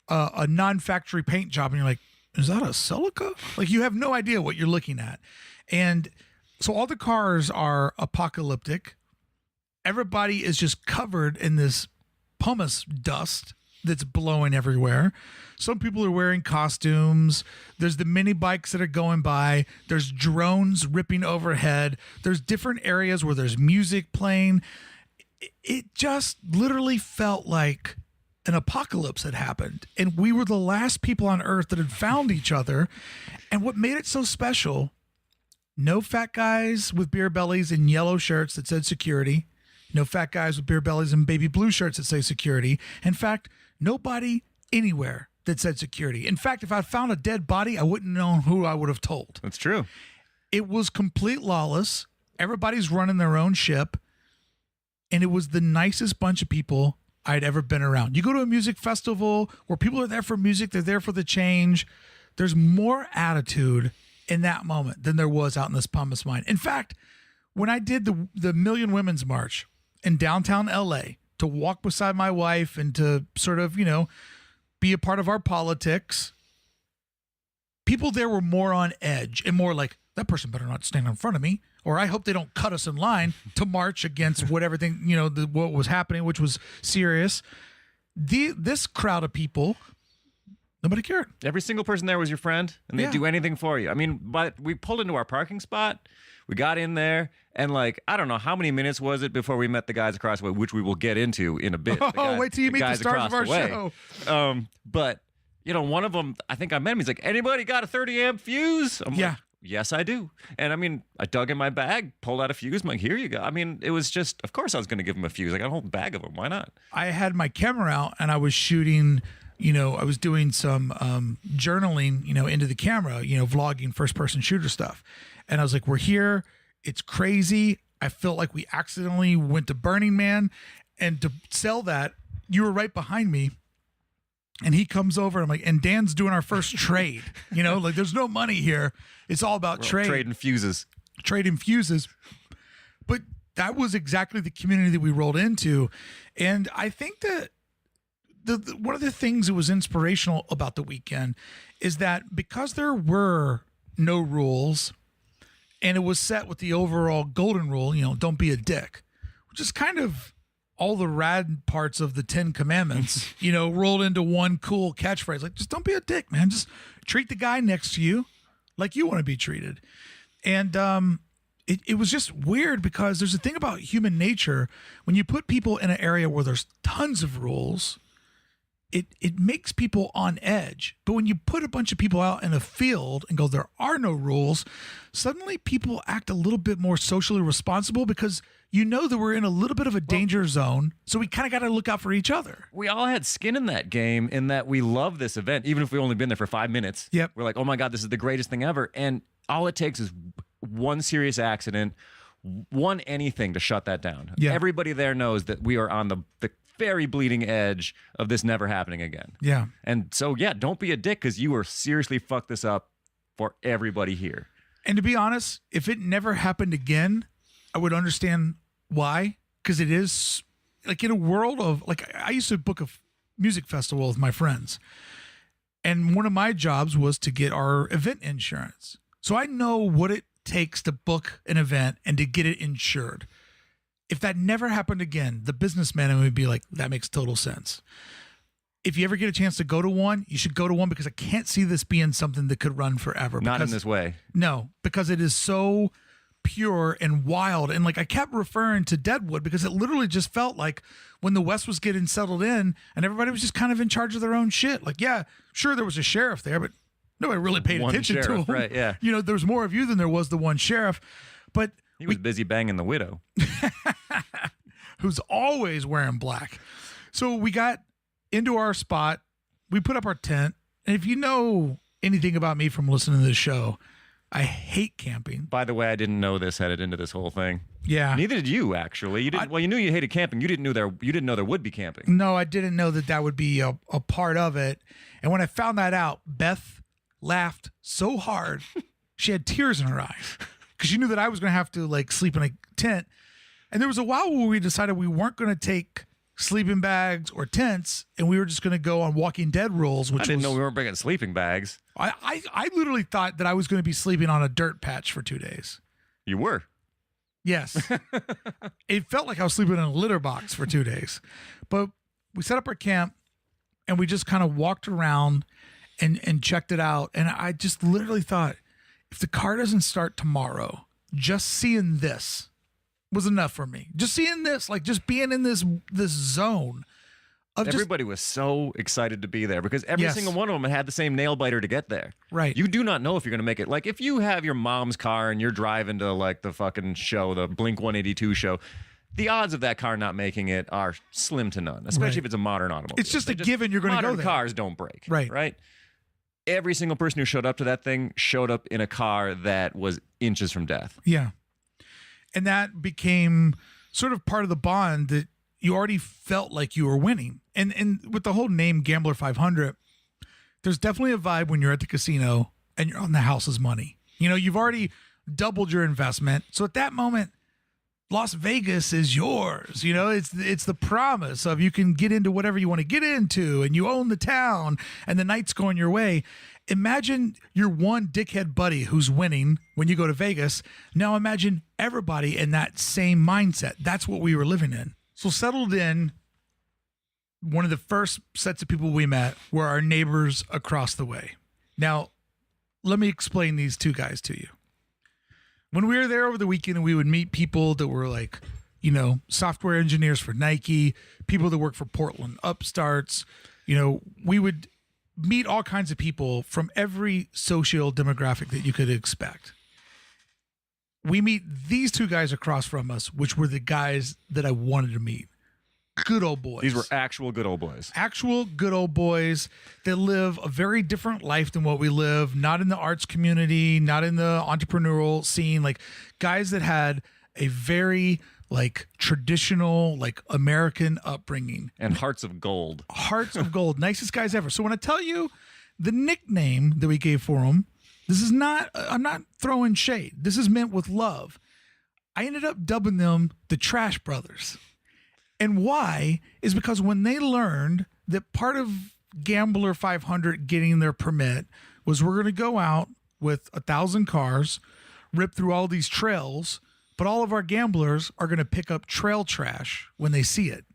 a non-factory paint job, and you're like, is that a Celica? Like, you have no idea what you're looking at. And so all the cars are apocalyptic. Everybody is just covered in this pumice dust that's blowing everywhere. Some people are wearing costumes. There's the mini bikes that are going by. There's drones ripping overhead. There's different areas where there's music playing. It just literally felt like an apocalypse had happened, and we were the last people on Earth that had found each other. And what made it so special, no fat guys with beer bellies and yellow shirts that said security, no fat guys with beer bellies and baby blue shirts that say security. In fact, nobody anywhere that said security. In fact, if I found a dead body, I wouldn't know who I would have told. That's true. It was complete lawless. Everybody's running their own ship. And it was the nicest bunch of people I'd ever been around. You go to a music festival where people are there for music, they're there for the change. There's more attitude in that moment than there was out in this Pumice Mine. In fact, when I did the Million Women's March in downtown LA to walk beside my wife and to sort of, be a part of our politics, people there were more on edge and more like, that person better not stand in front of me, or I hope they don't cut us in line to march against whatever thing, what was happening, which was serious. This crowd of people, nobody cared. Every single person there was your friend, and they'd Yeah. do anything for you. I mean, but we pulled into our parking spot. We got in there, and I don't know how many minutes was it before we met the guys across the way, which we will get into in a bit. Wait till you meet the guys stars across of our the way. show. But, one of them, I think I met him. He's like, anybody got a 30 amp fuse? I'm Yeah. like, yes, I do. And I mean, I dug in my bag, pulled out a fuse. I'm like, here you go. I mean, it was just, of course I was going to give him a fuse. I got a whole bag of them. Why not? I had my camera out and I was shooting, I was doing some journaling, into the camera, vlogging, first person shooter stuff. And I was like, we're here. It's crazy. I felt like we accidentally went to Burning Man. And to sell that, you were right behind me. And he comes over and I'm like, and Dan's doing our first trade. There's no money here. It's all about trade. Trading fuses. Trading fuses. But that was exactly the community that we rolled into. And I think that one of the things that was inspirational about the weekend is that because there were no rules and it was set with the overall golden rule, don't be a dick, which is kind of all the rad parts of the 10 Commandments, rolled into one cool catchphrase. Like, just don't be a dick, man. Just treat the guy next to you like you want to be treated. And it was just weird because there's a thing about human nature. When you put people in an area where there's tons of rules, it makes people on edge. But when you put a bunch of people out in a field and go, there are no rules, suddenly people act a little bit more socially responsible because that we're in a little bit of a danger zone. So we kind of got to look out for each other. We all had skin in that game in that we love this event, even if we've only been there for 5 minutes. Yep. We're like, oh my God, this is the greatest thing ever. And all it takes is one serious accident, one anything to shut that down. Yeah. Everybody there knows that we are on the very bleeding edge of this never happening again. Yeah. And so, don't be a dick because you are seriously fucked this up for everybody here. And to be honest, if it never happened again, I would understand why. Because it is like in a world of I used to book a music festival with my friends. And one of my jobs was to get our event insurance. So I know what it takes to book an event and to get it insured. If that never happened again, the businessman in me would be like, that makes total sense. If you ever get a chance to go to one, you should go to one because I can't see this being something that could run forever. Not in this way. No, because it is so pure and wild. And I kept referring to Deadwood because it literally just felt like when the West was getting settled in and everybody was just kind of in charge of their own shit. Yeah, sure, there was a sheriff there, but nobody really paid One attention to sheriff, him. right, yeah. There was more of you than there was the one sheriff. But He was busy banging the widow. who's always wearing black. So we got into our spot. We put up our tent. And if you know anything about me from listening to this show, I hate camping. By the way, I didn't know this headed into this whole thing. Yeah. Neither did you, actually. You didn't. Well, you knew you hated camping. You didn't know there would be camping. No, I didn't know that would be a part of it. And when I found that out, Beth laughed so hard, she had tears in her eyes because she knew that I was going to have to sleep in a tent. And there was a while where we decided we weren't going to take sleeping bags or tents, and we were just going to go on Walking Dead rules. Which I didn't know we weren't bringing sleeping bags. I literally thought that I was going to be sleeping on a dirt patch for 2 days. You were. Yes. It felt like I was sleeping in a litter box for 2 days. But we set up our camp, and we just kind of walked around and checked it out. And I just literally thought, if the car doesn't start tomorrow, just seeing this was enough for me. Just seeing this, just being in this zone Everybody was so excited to be there because every Yes. single one of them had the same nail biter to get there. Right. You do not know if you're going to make it. Like if you have your mom's car and you're driving to like the fucking show, the Blink 182 show, the odds of that car not making it are slim to none, especially Right. if it's a modern automobile. It's just a given you're going to go modern there. cars don't break. Right. Right. Every single person who showed up to that thing showed up in a car that was inches from death. Yeah. And that became sort of part of the bond that you already felt like you were winning. And with the whole name Gambler 500, there's definitely a vibe when you're at the casino and you're on the house's money. You know, you've already doubled your investment. So at that moment, Las Vegas is yours. You know, it's the promise of you can get into whatever you want to get into and you own the town and the night's going your way. Imagine your one dickhead buddy who's winning when you go to Vegas. Now imagine everybody in that same mindset. That's what we were living in. So settled in, one of the first sets of people we met were our neighbors across the way. Now, let me explain these two guys to you. When we were there over the weekend, we would meet people that were like, you know, software engineers for Nike, people that work for Portland upstarts. You know, we would meet all kinds of people from every social demographic that you could expect. We meet these two guys across from us, which were the guys that I wanted to meet. Good old boys. These were actual good old boys. Actual good old boys that live a very different life than what we live, not in the arts community, not in the entrepreneurial scene, like guys that had a very like traditional, like American upbringing. And hearts of gold. Hearts of gold. Nicest guys ever. So when I tell you the nickname that we gave for them, this is not, I'm not throwing shade. This is meant with love. I ended up dubbing them the Trash Brothers. And why is because when they learned that part of Gambler 500 getting their permit was we're going to go out with 1,000 cars, rip through all these trails, but all of our gamblers are going to pick up trail trash when they see it.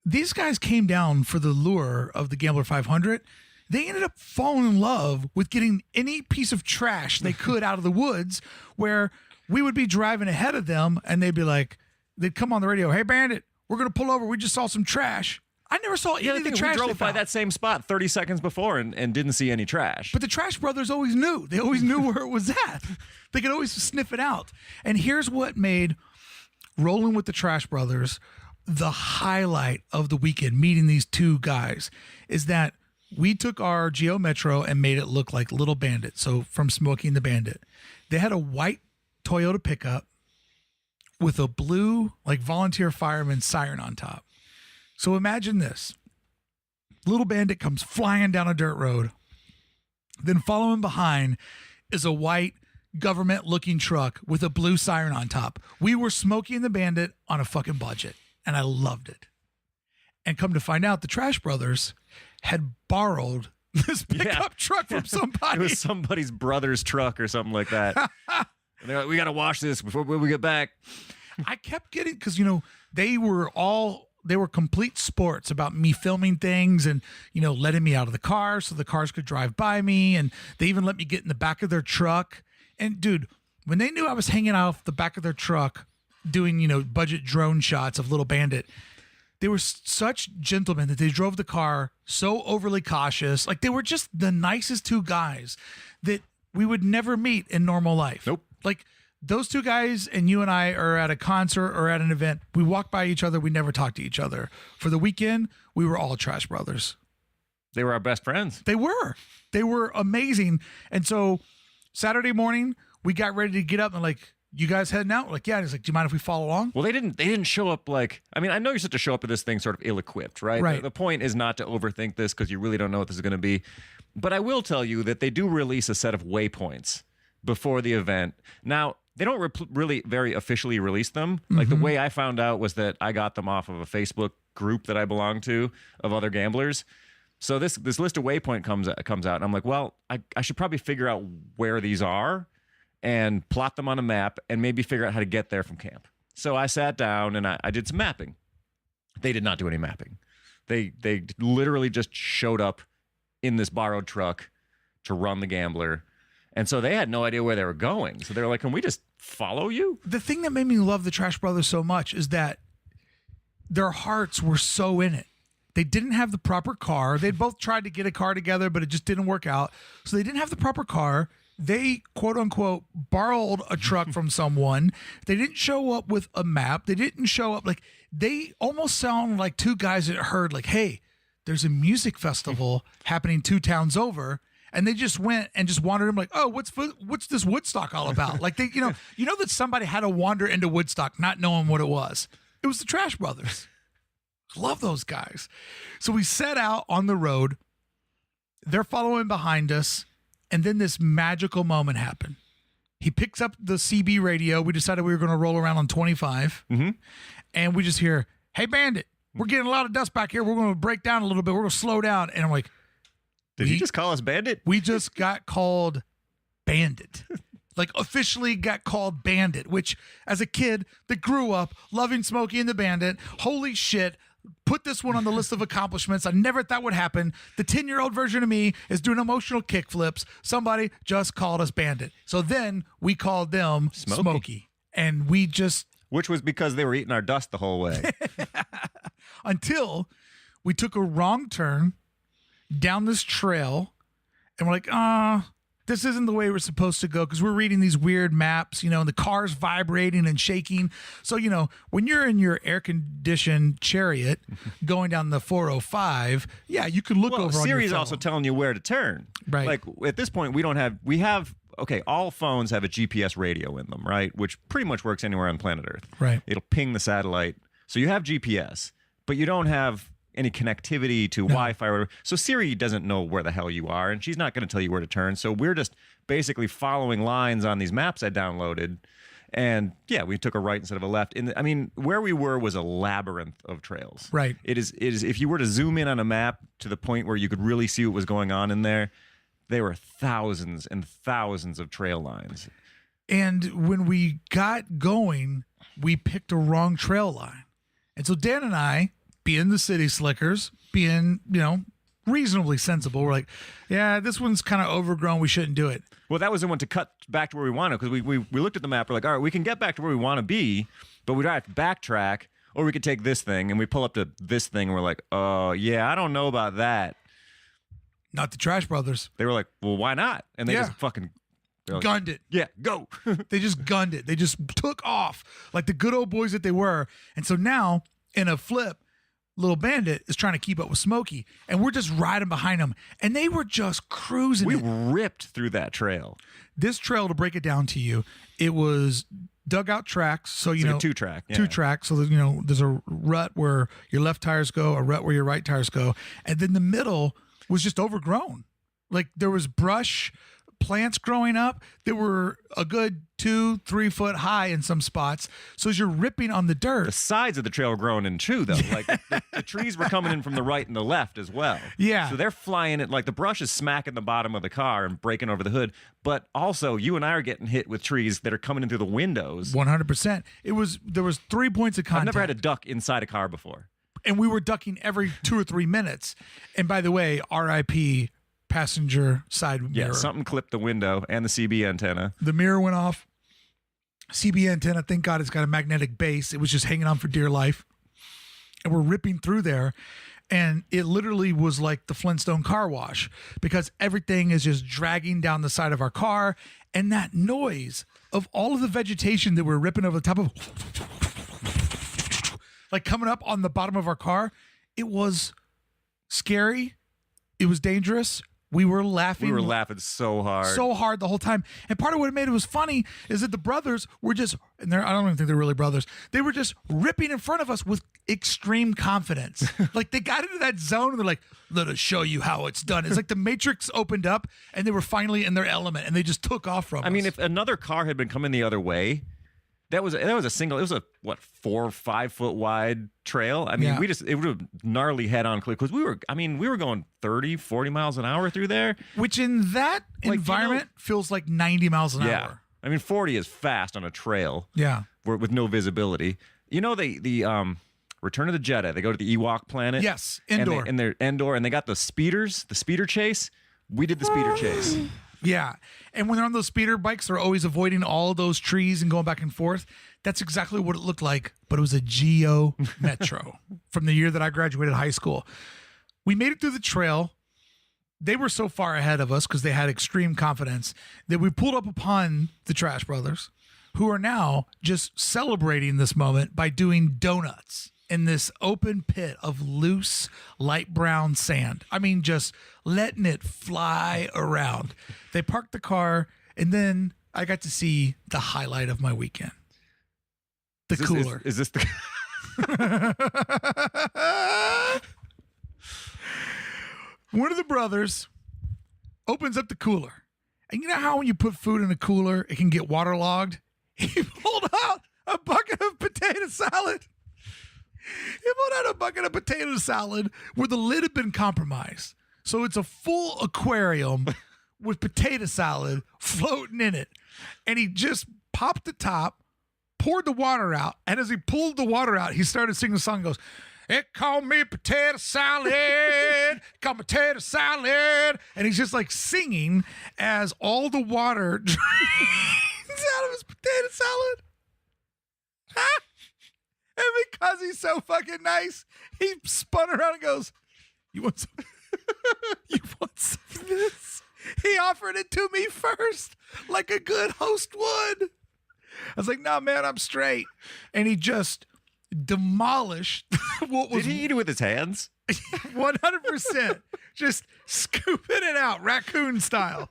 These guys came down for the lure of the Gambler 500. They ended up falling in love with getting any piece of trash they could out of the woods, where we would be driving ahead of them and they'd be like, they'd come on the radio, "Hey, Bandit, we're going to pull over. We just saw some trash." I never saw any of the trash. We they drove by found. that same spot 30 seconds before and didn't see any trash. But the Trash Brothers always knew. They always knew where it was at. They could always sniff it out. And here's what made rolling with the Trash Brothers the highlight of the weekend, meeting these two guys, is that we took our Geo Metro and made it look like Little Bandit. So from Smokey and the Bandit. They had a white Toyota pickup with a blue, like volunteer fireman siren on top. So imagine this. Little Bandit comes flying down a dirt road. Then following behind is a white government-looking truck with a blue siren on top. We were Smokey and the Bandit on a fucking budget, and I loved it. And come to find out, the Trash Brothers had borrowed this pickup truck from somebody. It was somebody's brother's truck or something like that. And they're like, "We got to wash this before we get back." I kept getting, because, you know, they were complete sports about me filming things and, you know, letting me out of the car so the cars could drive by me. And they even let me get in the back of their truck. And dude, when they knew I was hanging out the back of their truck doing, you know, budget drone shots of Little Bandit, they were such gentlemen that they drove the car so overly cautious. Like, they were just the nicest two guys that we would never meet in normal life. Nope. Like, those two guys and you and I are at a concert or at an event. We walk by each other. We never talk to each other. For the weekend, we were all Trash Brothers. They were our best friends. They were amazing. And so Saturday morning, we got ready to get up and like, "You guys heading out?" We're like, "Yeah." And he's like, "Do you mind if we follow along?" Well, they didn't show up like, I mean, I know you're supposed to show up at this thing sort of ill-equipped, right? Right. The point is not to overthink this because you really don't know what this is going to be. But I will tell you that they do release a set of waypoints before the event. Now, they don't really very officially release them. Like, the way I found out was that I got them off of a Facebook group that I belong to of other gamblers. So this list of waypoint comes out, and I'm like, well, I should probably figure out where these are and plot them on a map and maybe figure out how to get there from camp. So I sat down and I did some mapping. They did not do any mapping. They literally just showed up in this borrowed truck to run the gambler. And so they had no idea where they were going. So they were like, "Can we just follow you?" The thing that made me love the Trash Brothers so much is that their hearts were so in it. They didn't have the proper car. They'd both tried to get a car together, but it just didn't work out. So they didn't have the proper car. They, quote unquote, borrowed a truck from someone. They didn't show up with a map. They didn't show up. Like, they almost sound like two guys that heard, like, hey, there's a music festival happening 2 towns over. And they just went and just wandered in, like, oh, what's this Woodstock all about? Like, they, you know that somebody had to wander into Woodstock not knowing what it was. It was the Trash Brothers. Love those guys. So we set out on the road. They're following behind us. And then this magical moment happened. He picks up the CB radio. We decided we were going to roll around on 25. Mm-hmm. And we just hear, hey, Bandit, we're getting a lot of dust back here. We're going to break down a little bit. We're going to slow down. And I'm like, did he just call us Bandit? We just got called Bandit. Like, officially got called Bandit, which as a kid that grew up loving Smokey and the Bandit, holy shit, put this one on the list of accomplishments. I never thought would happen. The 10-year-old version of me is doing emotional kickflips. Somebody just called us Bandit. So then we called them Smokey. And we just... Which was because they were eating our dust the whole way. Until we took a wrong turn down this trail, and we're like, this isn't the way we're supposed to go, because we're reading these weird maps, and the car's vibrating and shaking. So, when you're in your air-conditioned chariot going down the 405, yeah, you can look over on your Siri's phone. also telling you where to turn. Right. Like, at this point, all phones have a GPS radio in them, right? Which pretty much works anywhere on planet Earth. Right. It'll ping the satellite. So you have GPS, but you don't have any connectivity to Wi-Fi or whatever. So Siri doesn't know where the hell you are, and she's not going to tell you where to turn. So we're just basically following lines on these maps I downloaded. And yeah, we took a right instead of a left. Where we were was a labyrinth of trails. Right. It is if you were to zoom in on a map to the point where you could really see what was going on in there, there were thousands and thousands of trail lines. And when we got going, we picked a wrong trail line. And so Dan and I, being the city slickers, being, reasonably sensible, we're like, yeah, this one's kind of overgrown. We shouldn't do it. Well, that was the one to cut back to where we wanted, because we looked at the map. We're like, all right, we can get back to where we want to be, but we don't have to backtrack, or we could take this thing, and we pull up to this thing, and we're like, oh, yeah, I don't know about that. Not the Trash Brothers. They were like, well, why not? And they just fucking... Like, gunned it. Yeah, go. They just gunned it. They just took off like the good old boys that they were. And so now, in a flip, Little Bandit is trying to keep up with Smokey, and we're just riding behind them, and they were just cruising. We it. ripped through that trail. This trail, to break it down to you, it was dugout tracks. So It's like a 2-track. Yeah. 2 tracks. So there's a rut where your left tires go, a rut where your right tires go, and then the middle was just overgrown. Like, there was brush, plants growing up that were a good 2-3 foot high in some spots. So as you're ripping on the dirt, The sides of the trail were growing in too, though. Like the trees were coming in from the right and the left as well. Yeah. So they're flying it, like the brush is smacking the bottom of the car and breaking over the hood. But also, you and I are getting hit with trees that are coming in through the windows. 100%. There was 3 points of contact. I've never had a duck inside a car before. And we were ducking every 2 or 3 minutes. And by the way, RIP passenger side mirror. Yeah, something clipped the window and the CB antenna. The mirror went off. CB antenna, thank God it's got a magnetic base. It was just hanging on for dear life. And we're ripping through there. And it literally was like the Flintstone car wash, because everything is just dragging down the side of our car. And that noise of all of the vegetation that we're ripping over the top of, like coming up on the bottom of our car, it was scary. It was dangerous. We were laughing. We were laughing so hard. So hard the whole time. And part of what made it was funny is that the brothers were just, and I don't even think they're really brothers, they were just ripping in front of us with extreme confidence. Like, they got into that zone and they're like, let us show you how it's done. It's like the Matrix opened up and they were finally in their element and they just took off from us. I mean, if another car had been coming the other way, it was a 4 or 5 foot wide trail. I mean, Yeah. it would have gnarly head on cliff, because we were going 30, 40 miles an hour through there. Which in that environment feels like 90 miles an hour. I mean, 40 is fast on a trail. Yeah. With no visibility. The Return of the Jedi, they go to the Ewok planet. Yes, Endor. And they're Endor, and they got the speeder chase. We did the speeder chase. Yeah. And when they're on those speeder bikes, they're always avoiding all of those trees and going back and forth. That's exactly what it looked like, but it was a Geo Metro from the year that I graduated high school. We made it through the trail. They were so far ahead of us because they had extreme confidence that we pulled up upon the Trash Brothers, who are now just celebrating this moment by doing donuts in this open pit of loose, light brown sand. I mean, just letting it fly around. They parked the car, and then I got to see the highlight of my weekend. The cooler. Is this the... One of the brothers opens up the cooler. And you know how when you put food in a cooler, it can get waterlogged? He pulled out a bucket of potato salad. He pulled out a bucket of potato salad where the lid had been compromised. So it's a full aquarium with potato salad floating in it. And he just popped the top, poured the water out. And as he pulled the water out, he started singing a song and goes, "It called me potato salad, called potato salad." And he's just like singing as all the water drains out of his potato salad. And because he's so fucking nice, he spun around and goes, "You want some? You want some of this?" He offered it to me first, like a good host would. I was like, "No, man, I'm straight." And he just demolished what was. Did he eat it with his hands? 100%. Just scooping it out, raccoon style.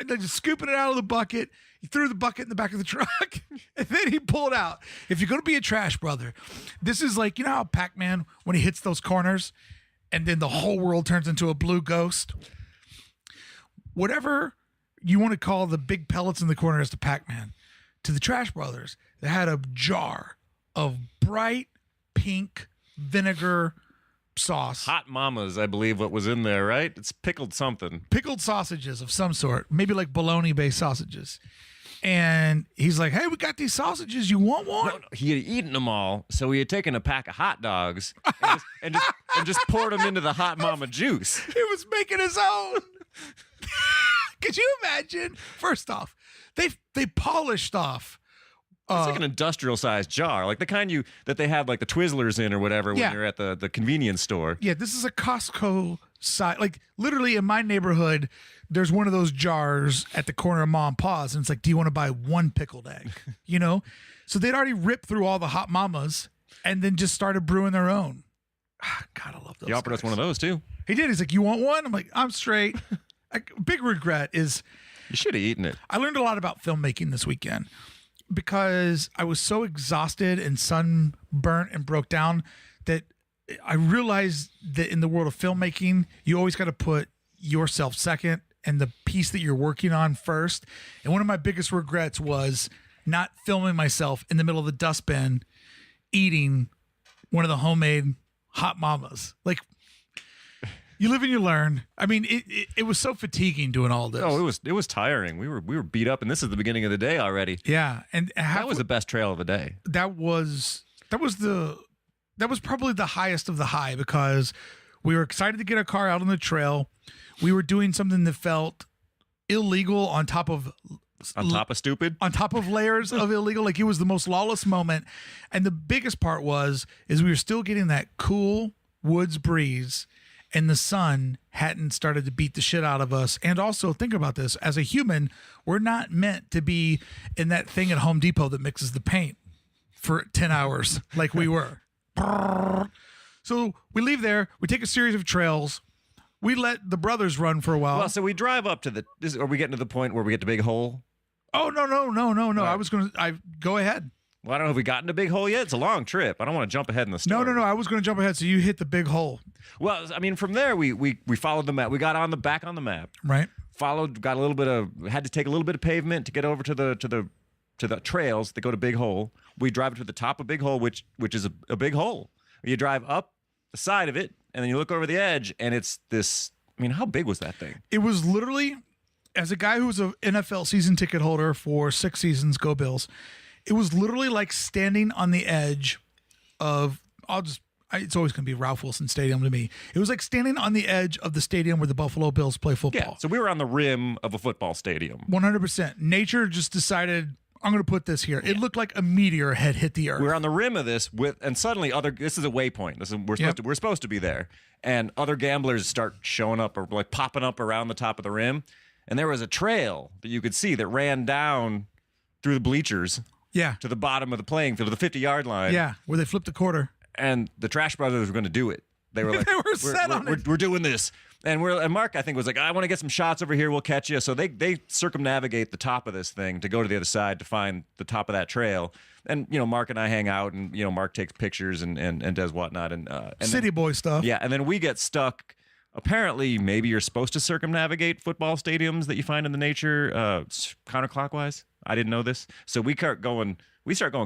Just scooping it out of the bucket. He threw the bucket in the back of the truck, and then he pulled out. If you're going to be a trash brother, this is like, you know how Pac-Man, when he hits those corners, and then the whole world turns into a blue ghost? Whatever you want to call the big pellets in the corner as to Pac-Man, to the Trash Brothers, they had a jar of bright pink vinegar sauce. Hot Mamas, I believe what was in there, right? It's pickled something. Pickled sausages of some sort, maybe like bologna-based sausages. And he's like, "Hey, we got these sausages. You want one?" No, he had eaten them all, so he had taken a pack of hot dogs and just poured them into the Hot Mama juice. He was making his own. Could you imagine? First off, they polished off. It's like an industrial-sized jar, like the kind that they have like the Twizzlers in or whatever when Yeah. you're at the convenience store. Yeah, this is a Costco size. Like literally in my neighborhood, there's one of those jars at the corner of Mom and Pa's, and it's like, "Do you want to buy one pickled egg?" You know? So they'd already ripped through all the Hot Mamas and then just started brewing their own. God, I love those. He offered us guys. one of those too. He did. He's like, "You want one?" I'm like, "I'm straight." Big regret is You should have eaten it. I learned a lot about filmmaking this weekend because I was so exhausted and sunburnt and broke down that I realized that in the world of filmmaking, you always got to put yourself second and the piece that you're working on first. And one of my biggest regrets was not filming myself in the middle of the dustbin eating one of the homemade Hot Mamas. Like, you live and you learn. I mean, it was so fatiguing doing all this. Oh, it was tiring. We were beat up, and this is the beginning of the day already. Yeah, and That was the best trail of the day. that was probably the highest of the high because we were excited to get our car out on the trail. We were doing something that felt illegal on top of stupid. on top of layers of illegal. Like, it was the most lawless moment. And the biggest part is we were still getting that cool woods breeze, and the sun hadn't started to beat the shit out of us. And also, think about this. As a human, we're not meant to be in that thing at Home Depot that mixes the paint for 10 hours like we were. So we leave there. We take a series of trails. We let the brothers run for a while. Well, so we drive up to are we getting to the point where we get to Big Hole? Oh, no. Go ahead. Well, I don't know if we got into Big Hole yet. It's a long trip. I don't want to jump ahead in the story. No. I was going to jump ahead. So you hit the big hole, Well, I mean, from there we followed the map. We got back on the map. right? Got a little bit of had to take a little bit of pavement to get over to the trails that go to Big Hole. We drive to the top of Big Hole, which is a big hole. You drive up the side of it, and then you look over the edge, and it's this. I mean, how big was that thing? It was literally, as a guy who was an NFL season ticket holder for 6 seasons, go Bills. It was literally like standing on the edge of, It's always going to be Ralph Wilson Stadium to me. It was like standing on the edge of the stadium where the Buffalo Bills play football. Yeah, so we were on the rim of a football stadium. 100%. Nature just decided, I'm going to put this here. It looked like a meteor had hit the earth. We're on the rim of this and suddenly this is a waypoint. We're supposed to be there. And other gamblers start showing up or like popping up around the top of the rim. And there was a trail that you could see that ran down through the bleachers to the bottom of the playing field, to the 50-yard line. Yeah, where they flipped a quarter. And the Trash Brothers were going to do it. They were like, they were set on it. We're doing this. And Mark, I think, was like, I want to get some shots over here. We'll catch you. So they circumnavigate the top of this thing to go to the other side to find the top of that trail. And, Mark and I hang out, and, Mark takes pictures and does whatnot. And City boy stuff. Yeah. And then we get stuck. Apparently, maybe you're supposed to circumnavigate football stadiums that you find in the nature counterclockwise. I didn't know this. So we start going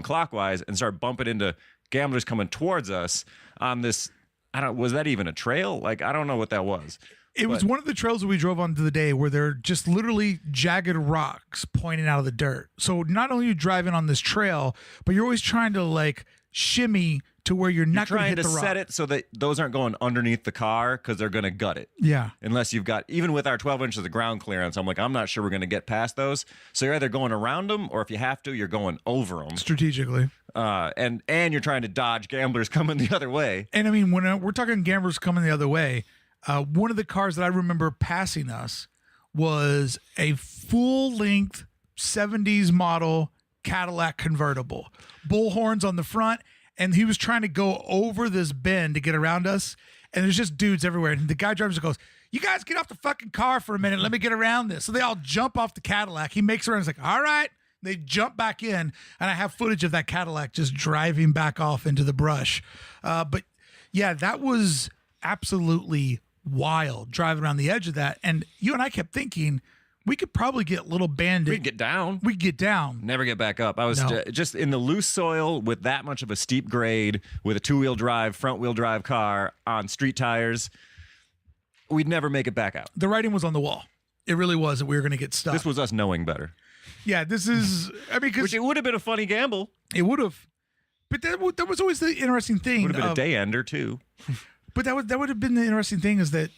clockwise and start bumping into gamblers coming towards us on this. Was that even a trail? Like, I don't know what that was. It was one of the trails that we drove on the day where they're just literally jagged rocks pointing out of the dirt. So not only are you driving on this trail, but you're always trying to like shimmy to where you're not going to hit the rock. Trying to set it so that those aren't going underneath the car because they're going to gut it. Yeah. Unless you've got, even with our 12 inches of ground clearance, I'm like, I'm not sure we're going to get past those. So you're either going around them, or if you have to, you're going over them. Strategically. And you're trying to dodge gamblers coming the other way. And I mean, when we're talking gamblers coming the other way, one of the cars that I remember passing us was a full-length 70s model Cadillac convertible. Bullhorns on the front, and he was trying to go over this bend to get around us, and there's just dudes everywhere. And the guy drives and goes, "You guys get off the fucking car for a minute. Let me get around this." So they all jump off the Cadillac. He makes around. He's like, "All right." They jump back in, and I have footage of that Cadillac just driving back off into the brush. But yeah, that was absolutely wild, driving around the edge of that. And you and I kept thinking, we could probably get Little Bandit. We'd get down. We'd get down. Never get back up. I was just in the loose soil with that much of a steep grade with a two-wheel drive, front-wheel drive car on street tires. We'd never make it back out. The writing was on the wall. It really was that we were going to get stuck. This was us knowing better. Yeah, this is, I mean, because which it would have been a funny gamble. It would have. But that was always the interesting thing. Would have been a day ender, too. But that would have been the interesting thing, is that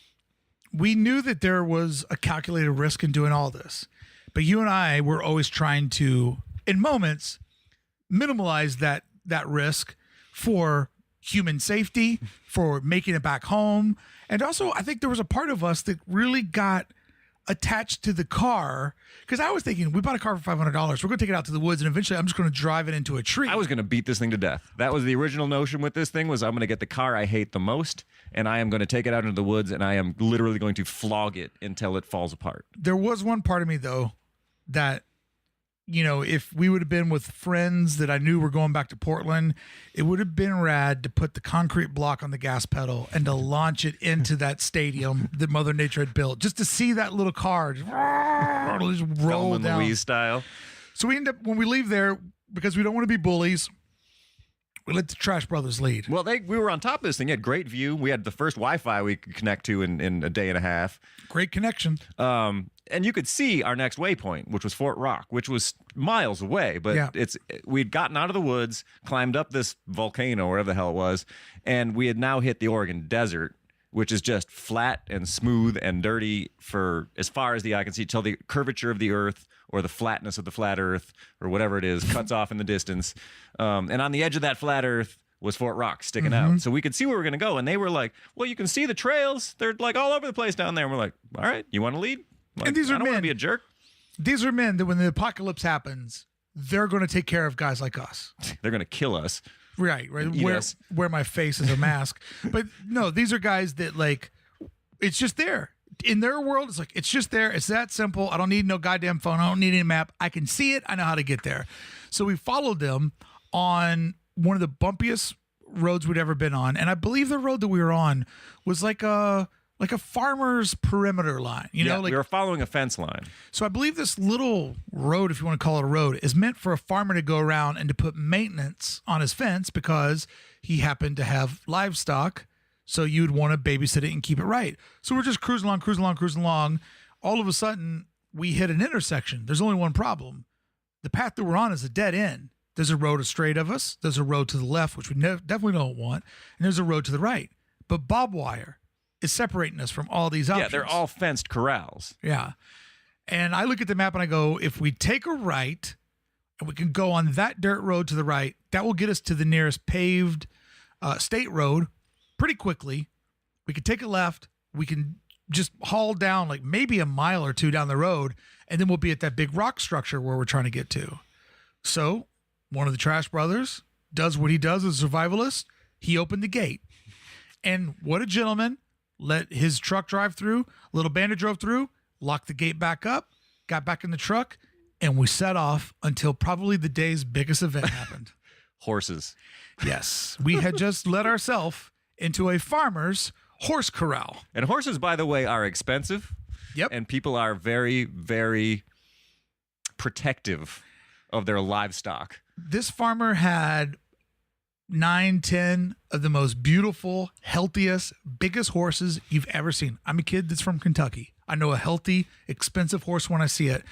we knew that there was a calculated risk in doing all this. But you and I were always trying to, in moments, minimize that risk for human safety, for making it back home. And also, I think there was a part of us that really got attached to the car, because I was thinking, we bought a car for $500. We're going to take it out to the woods, and eventually I'm just going to drive it into a tree. I was going to beat this thing to death. That was the original notion with this thing, was I'm going to get the car I hate the most, and I am going to take it out into the woods, and I am literally going to flog it until it falls apart. There was one part of me, though, that, if we would have been with friends that I knew were going back to Portland, it would have been rad to put the concrete block on the gas pedal and to launch it into that stadium that Mother Nature had built, just to see that little car just roll down. Louise style. So we end up, when we leave there, because we don't want to be bullies, we let the Trash Brothers lead. Well, we were on top of this thing. You had great view. We had the first Wi-Fi we could connect to in a day and a half. Great connection. And you could see our next waypoint, which was Fort Rock, which was miles away. But we'd gotten out of the woods, climbed up this volcano, wherever the hell it was, and we had now hit the Oregon Desert, which is just flat and smooth and dirty for as far as the eye can see, till the curvature of the earth or the flatness of the flat earth or whatever it is cuts off in the distance. And on the edge of that flat earth was Fort Rock sticking out. So we could see where we were going to go. And they were like, well, you can see the trails. They're like all over the place down there. And we're like, all right, you want to lead? Like, and these are I don't want to be a jerk. These are men that when the apocalypse happens, they're going to take care of guys like us. They're going to kill us. Right. Wear my face as a mask. But no, these are guys that, like, it's just there. In their world, it's like, it's just there. It's that simple. I don't need no goddamn phone. I don't need any map. I can see it. I know how to get there. So we followed them on one of the bumpiest roads we'd ever been on. And I believe the road that we were on was like a farmer's perimeter line. You know, like, we were following a fence line. So I believe this little road, if you want to call it a road, is meant for a farmer to go around and to put maintenance on his fence because he happened to have livestock. So you'd want to babysit it and keep it right. So we're just cruising along. All of a sudden, we hit an intersection. There's only one problem. The path that we're on is a dead end. There's a road straight of us. There's a road to the left, which we definitely don't want. And there's a road to the right. But barbed wire is separating us from all these options. Yeah, they're all fenced corrals. Yeah. And I look at the map and I go, if we take a right and we can go on that dirt road to the right, that will get us to the nearest paved state road pretty quickly. We could take a left. We can just haul down like maybe a mile or two down the road, and then we'll be at that big rock structure where we're trying to get to. So one of the Trash Brothers does what he does as a survivalist. He opened the gate. And what a gentleman. Let his truck drive through. Little bandit drove through, locked the gate back up, got back in the truck, and we set off until probably the day's biggest event happened. Horses. Yes. We had just let ourselves into a farmer's horse corral. And horses, by the way, are expensive. Yep. And people are very, very protective of their livestock. This farmer had 9, 10 of the most beautiful, healthiest, biggest horses you've ever seen. I'm a kid that's from Kentucky. I know a healthy, expensive horse when I see it.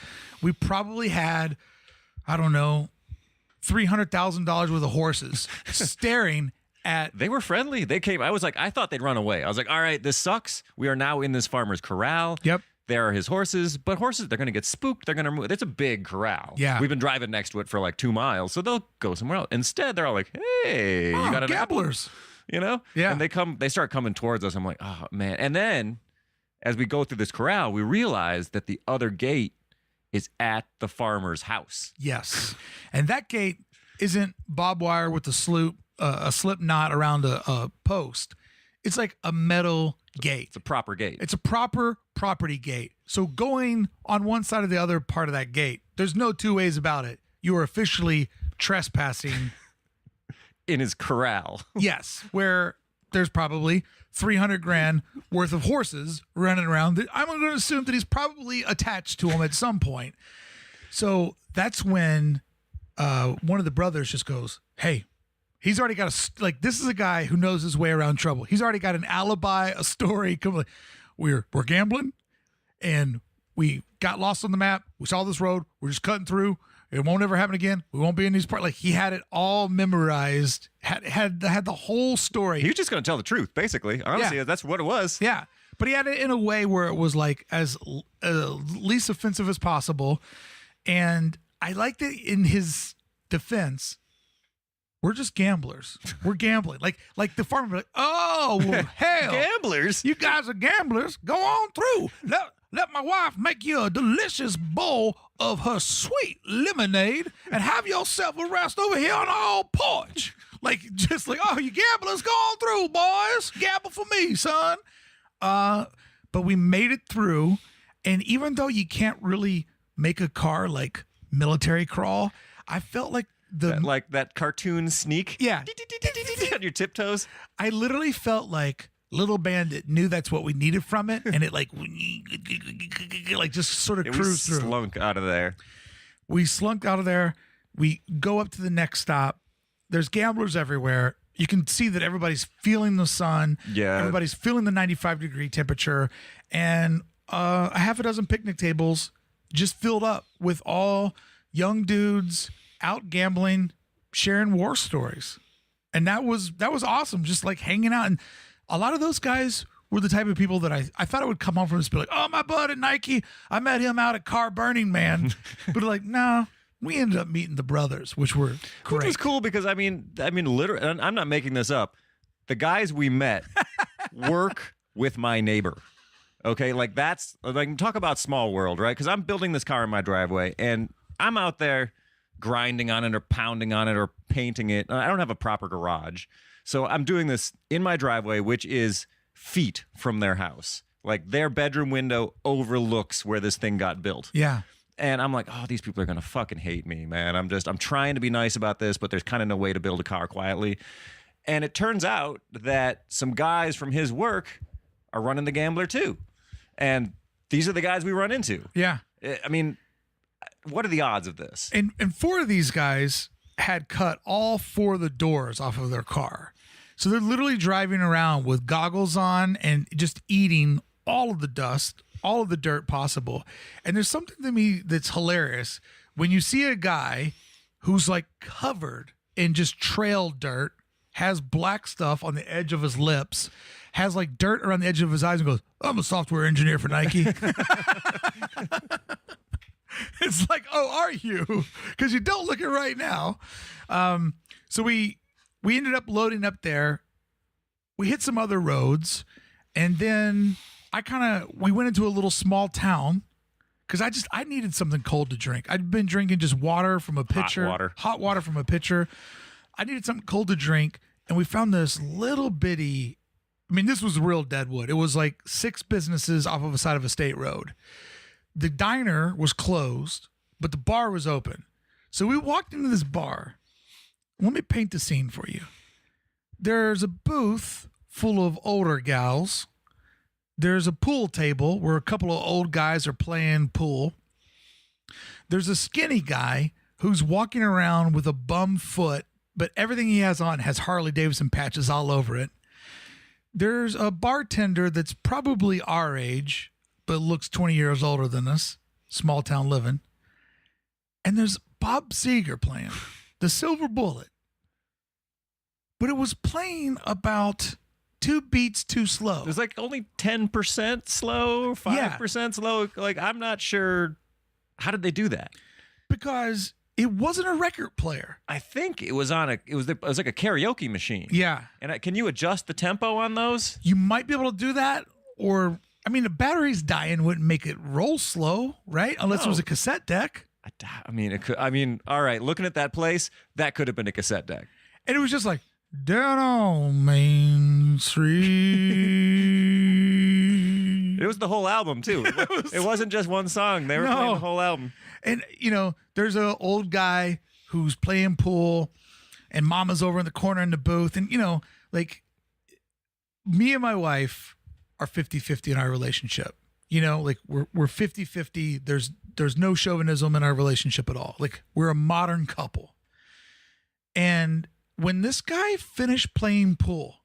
We probably had, I don't know, $300,000 worth of horses staring at. They were friendly. They came. I was like, I thought they'd run away. I was like, all right, this sucks. We are now in this farmer's corral. Yep. There are his horses, but horses, they're going to get spooked. They're going to move. It's a big corral. Yeah. We've been driving next to it for like 2 miles, so they'll go somewhere else. Instead, they're all like, hey, you got an gamblers. apple? You know? Yeah. And they start coming towards us. I'm like, oh, man. And then as we go through this corral, we realize that the other gate is at the farmer's house. Yes. And that gate isn't barbed wire with a slip knot around a post. It's like a metal gate. It's a proper gate. It's a proper property gate. So going on one side or the other part of that gate, there's no two ways about it. You are officially trespassing. In his corral. Yes, where there's probably 300 grand worth of horses running around. I'm going to assume that he's probably attached to them at some point. So that's when one of the brothers just goes, hey, he's already got this is a guy who knows his way around trouble. He's already got an alibi, a story. We're gambling and we got lost on the map. We saw this road. We're just cutting through. It won't ever happen again. We won't be in these parts. Like he had it all memorized, had the whole story. He was just going to tell the truth, basically. Honestly, Yeah. That's what it was. Yeah. But he had it in a way where it was like as least offensive as possible. And I liked it in his defense. We're just gamblers. We're gambling. Like the farmer, like, oh, well, hell. Gamblers? You guys are gamblers. Go on through. Let my wife make you a delicious bowl of her sweet lemonade and have yourself a rest over here on our porch. Just like, oh, you gamblers, go on through, boys. Gamble for me, son. But we made it through. And even though you can't really make a car like military crawl, I felt like that cartoon sneak? Yeah. On your tiptoes? I literally felt like Little Bandit knew that's what we needed from it, and it like just sort of cruised through. We slunk out of there. We slunk out of there. We go up to the next stop. There's gamblers everywhere. You can see that everybody's feeling the sun. Yeah. Everybody's feeling the 95-degree temperature, and a half a dozen picnic tables just filled up with all young dudes out gambling, sharing war stories. And that was awesome. Just like hanging out. And a lot of those guys were the type of people that I thought it would come home from this, be like, oh, my bud at Nike, I met him out at Car Burning Man. But like, no, we ended up meeting the brothers, which were great. Which was cool because I mean, literally, and I'm not making this up. The guys we met work with my neighbor. Okay, like that's like talk about small world, right? Because I'm building this car in my driveway, and I'm out there grinding on it or pounding on it or painting it. I don't have a proper garage. So I'm doing this in my driveway, which is feet from their house. Like their bedroom window overlooks where this thing got built. Yeah. And I'm like, oh, these people are going to fucking hate me, man. I'm trying to be nice about this, but there's kind of no way to build a car quietly. And it turns out that some guys from his work are running the Gambler too. And these are the guys we run into. Yeah. I mean, what are the odds of this? And 4 of these guys had cut all 4 of the doors off of their car. So they're literally driving around with goggles on and just eating all of the dust, all of the dirt possible. And there's something to me that's hilarious. When you see a guy who's like covered in just trail dirt, has black stuff on the edge of his lips, has like dirt around the edge of his eyes, and goes, "I'm a software engineer for Nike." It's like, oh, are you? Because you don't look it right now. So we ended up loading up there. We hit some other roads, and then we went into a little small town because I needed something cold to drink. I'd been drinking just water from a pitcher, hot water from a pitcher. I needed something cold to drink, and we found this little bitty. I mean, this was real Deadwood. It was like 6 businesses off of a side of a state road. The diner was closed, but the bar was open. So we walked into this bar. Let me paint the scene for you. There's a booth full of older gals. There's a pool table where a couple of old guys are playing pool. There's a skinny guy who's walking around with a bum foot, but everything he has on has Harley Davidson patches all over it. There's a bartender that's probably our age, but looks 20 years older than us, small town living. And there's Bob Seger playing the Silver Bullet. But it was playing about 2 beats too slow. It was like only 10% slow, 5% slow. Like, I'm not sure. How did they do that? Because it wasn't a record player. I think it was like a karaoke machine. Yeah. And can you adjust the tempo on those? You might be able to do that, or I mean, the batteries dying wouldn't make it roll slow, right? Unless it was a cassette deck. I mean, it could. I mean, all right. Looking at that place, that could have been a cassette deck. And it was just like, down on Main Street. It was the whole album too. It wasn't just one song. They were playing the whole album. And there's an old guy who's playing pool, and Mama's over in the corner in the booth, and like me and my wife are 50-50 in our relationship. Like we're 50-50. There's no chauvinism in our relationship at all. Like, we're a modern couple. And when this guy finished playing pool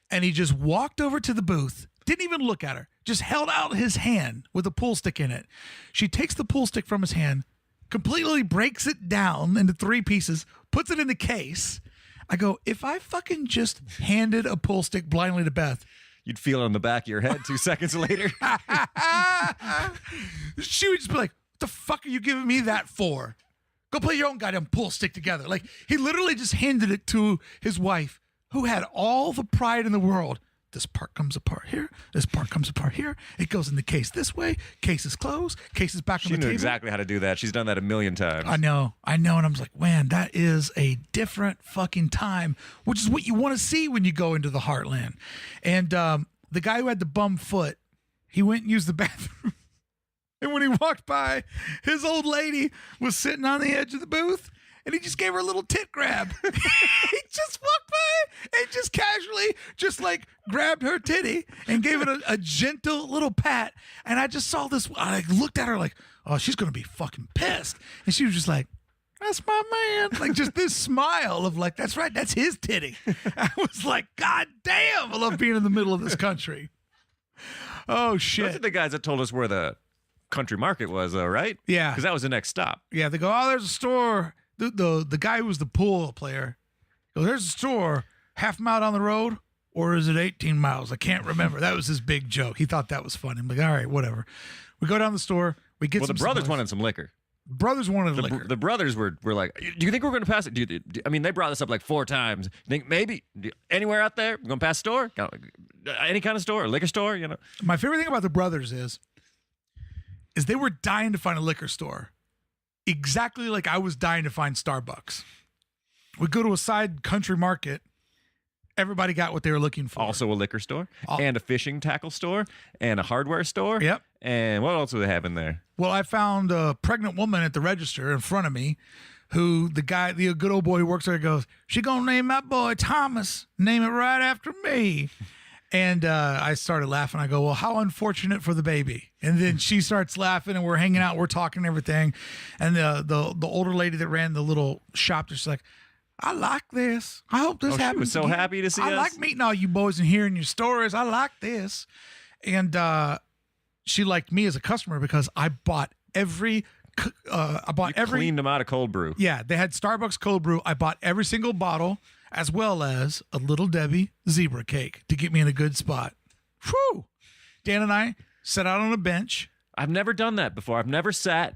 and he just walked over to the booth, didn't even look at her, just held out his hand with a pool stick in it. She takes the pool stick from his hand, completely breaks it down into 3 pieces, puts it in the case. I go, if I fucking just handed a pool stick blindly to Beth, you'd feel it on the back of your head 2 seconds later. She would just be like, "What the fuck are you giving me that for? Go play your own goddamn pool stick together." Like, he literally just handed it to his wife, who had all the pride in the world. This part comes apart here. This part comes apart here. It goes in the case this way. Case is closed. Case is back on the table. She knew exactly how to do that. She's done that a million times. I know. And I was like, man, that is a different fucking time, which is what you want to see when you go into the heartland. And the guy who had the bum foot, he went and used the bathroom. And when he walked by, his old lady was sitting on the edge of the booth, and he just gave her a little tit grab. He just walked by and just casually just like grabbed her titty and gave it a gentle little pat. And I just saw this. I looked at her like, oh, she's going to be fucking pissed. And she was just like, "That's my man." Like, just this smile of like, that's right, that's his titty. I was like, God damn, I love being in the middle of this country. Oh, shit. Those are the guys that told us where the country market was, though, right? Yeah. Because that was the next stop. Yeah, they go, "Oh, there's a store." The guy who was the pool player goes, "There's a store half a mile down the road, or is it 18 miles? I can't remember." That was his big joke. He thought that was funny. I'm like, all right, whatever. We go down the store. We get some the brothers supplies. wanted some liquor. Brothers wanted liquor. The brothers were like, "Do you think we're going to pass it?" I mean, they brought this up like 4 times. You think maybe anywhere out there? We're going to pass a store? Any kind of store? A liquor store? My favorite thing about the brothers is they were dying to find a liquor store. Exactly like I was dying to find Starbucks. We go to a side country market. Everybody got what they were looking for. Also a liquor store and a fishing tackle store and a hardware store. Yep. And what else do they have in there? Well, I found a pregnant woman at the register in front of me who the good old boy who works there goes, "She gonna name my boy Thomas. Name it right after me." And I started laughing. I go, "Well, how unfortunate for the baby." And then she starts laughing, and we're hanging out, we're talking and everything. And the older lady that ran the little shop, she's like, "I like this. I hope this happens." She was so again. happy to see I us. like meeting all you boys and hearing your stories. I like this. And she liked me as a customer because I bought every I bought You cleaned them out of cold brew. Yeah, they had Starbucks cold brew. I bought every single bottle, as well as a Little Debbie zebra cake to get me in a good spot. Whew! Dan and I sat out on a bench. I've never done that before. I've never sat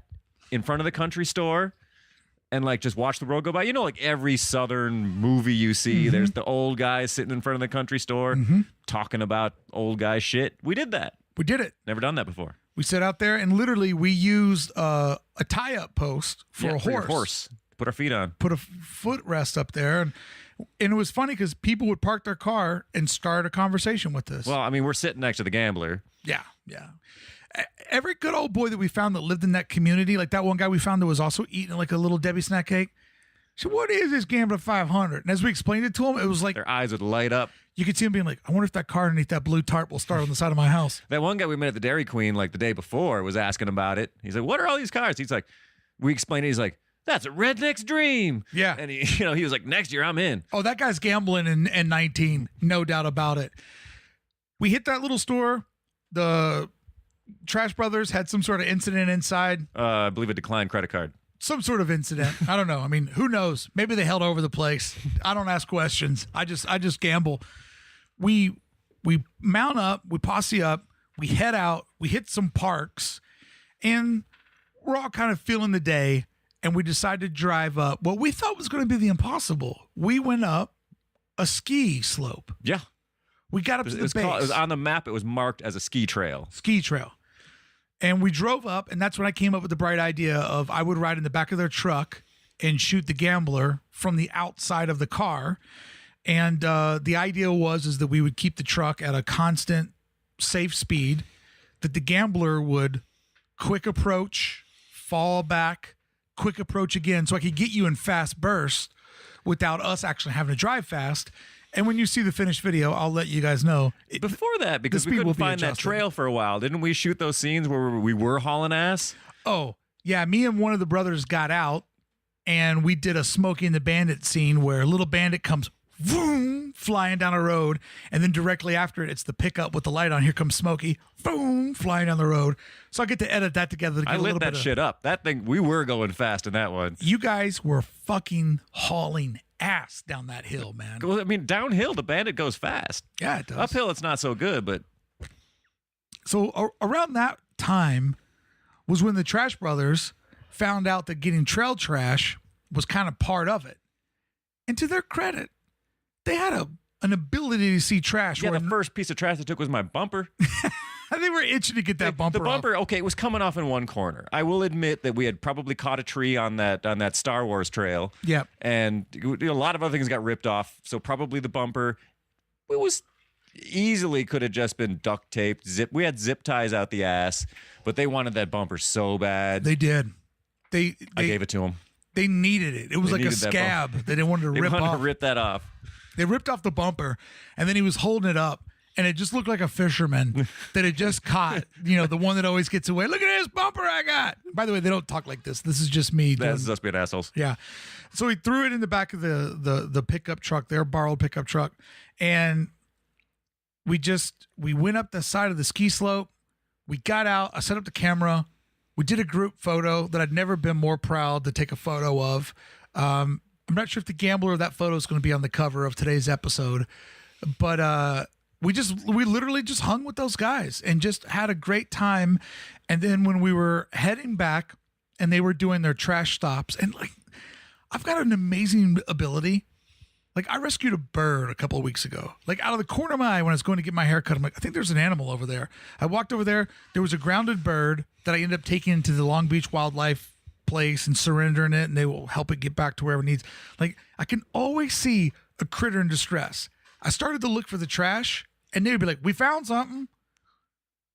in front of the country store and like just watch the road go by. You know, like every Southern movie you see, there's the old guys sitting in front of the country store talking about old guy shit. We did that. We did it. Never done that before. We sat out there and literally we used a tie-up post for a For your horse. horse. Put our feet on. Put a footrest up there. And it was funny because people would park their car and start a conversation with us. Well, I mean, we're sitting next to the gambler. Yeah. Every good old boy that we found that lived in that community, like that one guy we found that was also eating like a Little Debbie snack cake. So what is this Gambler 500? And as we explained it to him, it was like Their eyes would light up. you could see him being like, I wonder if that car underneath that blue tarp will start on the side of my house. That one guy we met at the Dairy Queen like the day before was asking about it. He's like, what are all these cars? He's like, we explained it. He's like, that's a redneck's dream. Yeah. And he was like, next year I'm in. Oh, that guy's gambling in 19. No doubt about it. We hit that little store. The Trash Brothers had some sort of incident inside. I believe a declined credit card. Some sort of incident. I don't know. I mean, who knows? Maybe they held over the place. I don't ask questions. I just gamble. We mount up, we posse up, we head out, we hit some parks, and we're all kind of feeling the day, and we decide to drive up what we thought was going to be the impossible. We went up a ski slope. Yeah. We got up to the base. It was on the map. It was marked as a ski trail. Ski trail. And we drove up, and that's when I came up with the bright idea of I would ride in the back of their truck and shoot the gambler from the outside of the car. And the idea is that we would keep the truck at a constant, safe speed, that the gambler would quick approach, fall back, quick approach again, so I could get you in fast bursts without us actually having to drive fast. And when you see the finished video, I'll let you guys know. Before that, because the we speed will couldn't be find that adjusted. trail for a while. Didn't we shoot those scenes where we were hauling ass? Oh, yeah. Me and one of the brothers got out, and we did a Smokey and the Bandit scene where Little Bandit comes boom, flying down a road, and then directly after it, it's the pickup with the light on. Here comes Smokey, boom, flying down the road. So I get to edit that together. To get I a little lit that bit shit up. That thing, we were going fast in that one. You guys were fucking hauling ass down that hill, man. Well, I mean, downhill, the Bandit goes fast. Yeah, it does. Uphill, it's not so good, but So around that time was when the Trash Brothers found out that getting trail trash was kind of part of it. And to their credit, they had an ability to see trash. yeah, where the first piece of trash they took was my bumper. they were itching to get that bumper The bumper, off. okay, it was coming off in one corner. I will admit that we had probably caught a tree on that Star Wars trail. Yep. And a lot of other things got ripped off. So probably the bumper, it was easily could have just been duct taped. We had zip ties out the ass, but they wanted that bumper so bad. They did. I gave it to them. They needed it. It was like a needed that scab that they wanted to They rip wanted off. to rip that off. They ripped off the bumper, and then he was holding it up, and it just looked like a fisherman that had just caught, the one that always gets away. Look at this bumper I got. By the way, they don't talk like this. This is just me. That's us being assholes. Yeah. So he threw it in the back of the pickup truck, their borrowed pickup truck, and we went up the side of the ski slope. We got out. I set up the camera. We did a group photo that I'd never been more proud to take a photo of. I'm not sure if the gambler of that photo is going to be on the cover of today's episode, but we literally just hung with those guys and just had a great time. And then when we were heading back and they were doing their trash stops, and like, I've got an amazing ability. Like, I rescued a bird a couple of weeks ago. Like, out of the corner of my eye when I was going to get my hair cut, I'm like, I think there's an animal over there. I walked over there. There was a grounded bird that I ended up taking into the Long Beach Wildlife place and surrendering it, and they will help it get back to wherever it needs. Like, I can always see a critter in distress. I started to look for the trash, and they'd be like, we found something.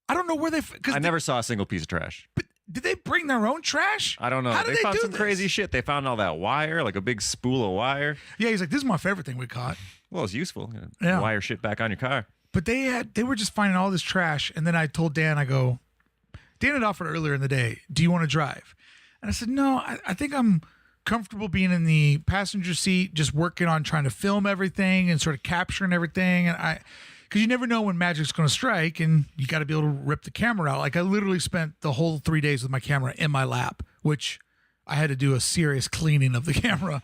I don't know where I never saw a single piece of trash. But did they bring their own trash? I don't know. How did They found do some this? crazy shit. They found all that wire, like a big spool of wire. Yeah, he's like, this is my favorite thing we caught. Well, it's useful. Yeah. Wire shit back on your car. But they were just finding all this trash. And then I told Dan, Dan had offered earlier in the day, do you want to drive? And I said, no, I think I'm comfortable being in the passenger seat, just working on trying to film everything and sort of capturing everything. And because you never know when magic's going to strike, and you got to be able to rip the camera out. Like, I literally spent the whole 3 days with my camera in my lap which I had to do a serious cleaning of the camera.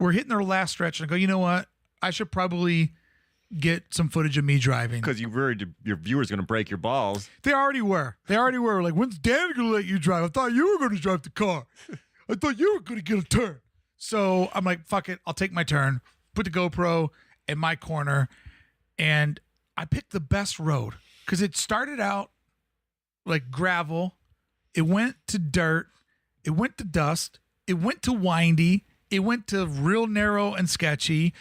We're hitting our last stretch, and I go, you know what? I should probably get some footage of me driving. Because you worried your viewers going to break your balls. They already were. Like, when's Dan going to let you drive? I thought you were going to drive the car. I thought you were going to get a turn. So I'm like, fuck it. I'll take my turn. Put the GoPro in my corner. And I picked the best road because it started out like gravel. It went to dirt. It went to dust. It went to windy. It went to real narrow and sketchy.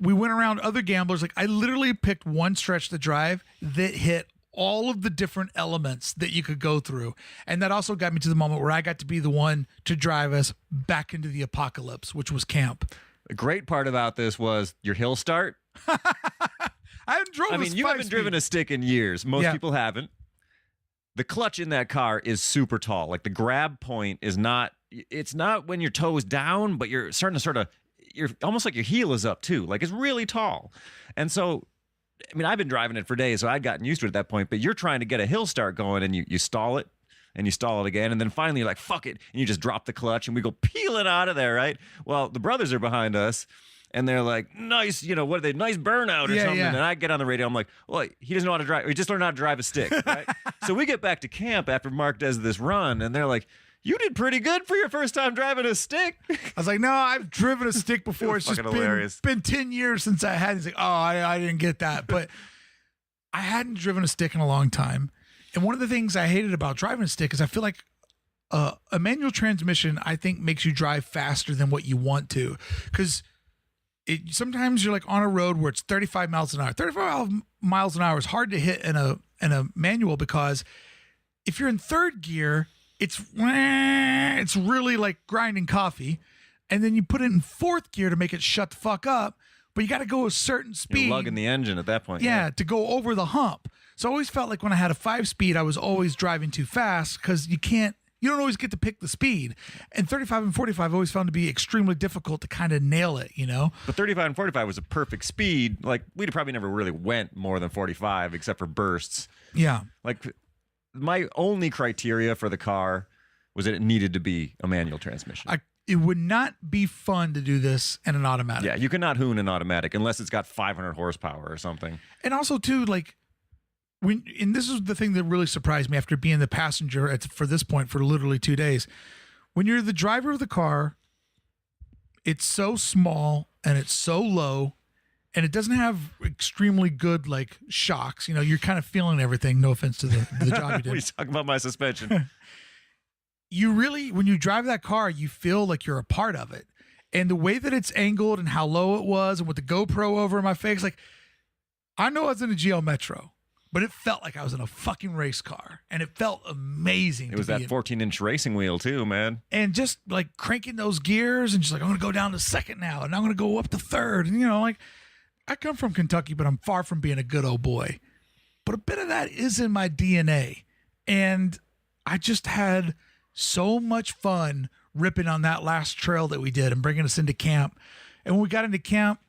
We went around other gamblers. Like, I literally picked one stretch to drive that hit all of the different elements that you could go through. And that also got me to the moment where I got to be the one to drive us back into the apocalypse, which was camp. The great part about this was your hill start. I haven't driven. I mean, you haven't driven a stick in years. Most people haven't. The clutch in that car is super tall. Like, the grab point is not, it's not when your toe is down, but you're starting to you're almost like your heel is up too. Like, it's really tall. And so, I mean, I've been driving it for days, so I'd gotten used to it at that point, but you're trying to get a hill start going and you stall it and you stall it again. And then finally you're like, fuck it. And you just drop the clutch and we go peeling out of there, right? Well, the brothers are behind us and they're like, nice, what are they? Nice burnout or something. Yeah. And I get on the radio. I'm like, well, he doesn't know how to drive. He just learned how to drive a stick, right? So we get back to camp after Mark does this run and they're like, you did pretty good for your first time driving a stick. I was like, no, I've driven a stick before. It's just been 10 years since I had. He's like, oh, I didn't get that. But I hadn't driven a stick in a long time. And one of the things I hated about driving a stick is I feel like a manual transmission, I think, makes you drive faster than what you want to. Because sometimes you're like on a road where it's 35 miles an hour. 35 miles an hour is hard to hit in a manual because if you're in third gear, it's really like grinding coffee, and then you put it in fourth gear to make it shut the fuck up, but you got to go a certain speed. You're lugging the engine at that point. Yeah, to go over the hump. So I always felt like when I had a 5-speed, I was always driving too fast because you don't always get to pick the speed. And 35 and 45 I always found to be extremely difficult to kind of nail it, But 35 and 45 was a perfect speed. Like, we'd probably never really went more than 45 except for bursts. Yeah. Like, my only criteria for the car was that it needed to be a manual transmission. It would not be fun to do this in an automatic. Yeah, you cannot hoon an automatic unless it's got 500 horsepower or something. And also, too, like, and this is the thing that really surprised me after being the passenger for this point for literally 2 days. When you're the driver of the car, it's so small and it's so low. And it doesn't have extremely good, like, shocks. You're kind of feeling everything. No offense to the job you did. What are you talking about my suspension? You really, when you drive that car, you feel like you're a part of it. And the way that it's angled and how low it was and with the GoPro over my face, like, I know I was in a Geo Metro, but it felt like I was in a fucking race car. And it felt amazing. It was that 14-inch racing wheel, too, man. And just, like, cranking those gears and just like, I'm going to go down to second now. And I'm going to go up to third. And, like, I come from Kentucky, but I'm far from being a good old boy. But a bit of that is in my DNA. And I just had so much fun ripping on that last trail that we did and bringing us into camp. And when we got into camp,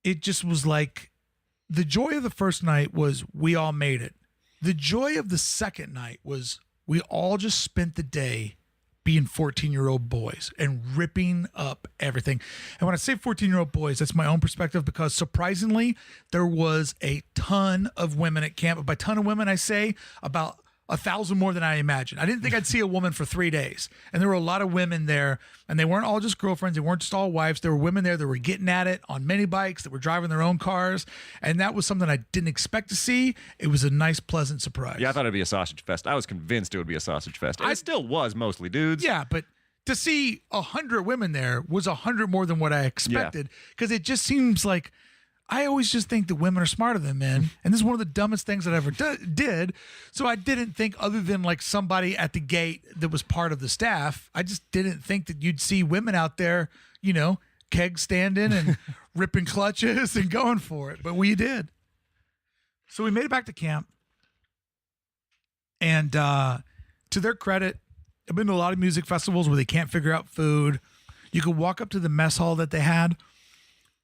it just was like the joy of the first night was we all made it. The joy of the second night was we all just spent the day being 14-year-old boys and ripping up everything. And when I say 14-year-old boys, that's my own perspective because surprisingly, there was a ton of women at camp. By ton of women, I say about 1,000 more than I imagined. I didn't think I'd see a woman for 3 days. And there were a lot of women there, and they weren't all just girlfriends. They weren't just all wives. There were women there that were getting at it on mini bikes, that were driving their own cars. And that was something I didn't expect to see. It was a nice, pleasant surprise. Yeah, I thought it'd be a sausage fest. I was convinced it would be a sausage fest. And it still was mostly dudes. Yeah, but to see 100 women there was 100 more than what I expected. Because it just seems like I always just think that women are smarter than men. And this is one of the dumbest things that I ever did. So I didn't think other than like somebody at the gate that was part of the staff, I just didn't think that you'd see women out there, keg standing and ripping clutches and going for it. But we did. So we made it back to camp. And to their credit, I've been to a lot of music festivals where they can't figure out food. You could walk up to the mess hall that they had.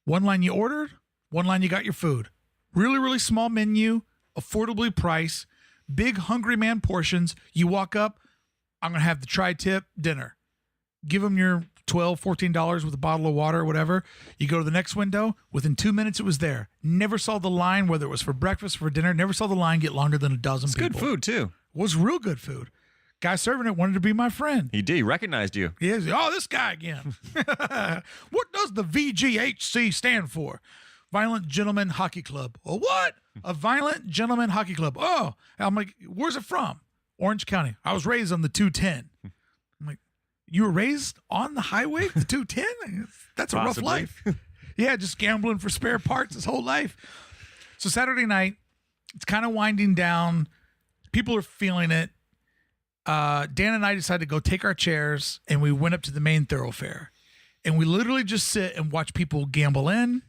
One line you ordered. One line, you got your food. Really, really small menu, affordably priced, big hungry man portions. You walk up, I'm going to have the tri-tip dinner. Give them your $12, $14 with a bottle of water or whatever. You go to the next window. Within 2 minutes, it was there. Never saw the line, whether it was for breakfast, for dinner. Never saw the line get longer than a dozen people. Good food, too. It was real good food. Guy serving it wanted to be my friend. He did. He recognized you. He is. Oh, this guy again. What does the VGHC stand for? Violent Gentlemen Hockey Club. Oh, what? A Violent Gentlemen Hockey Club. Oh, I'm like, where's it from? Orange County. I was raised on the 210. I'm like, you were raised on the highway, the 210? That's a Possibly. rough life. Yeah, just gambling for spare parts his whole life. So Saturday night, it's kind of winding down. People are feeling it. Dan and I decided to go take our chairs, and we went up to the main thoroughfare. And we literally just sit and watch people gamble in.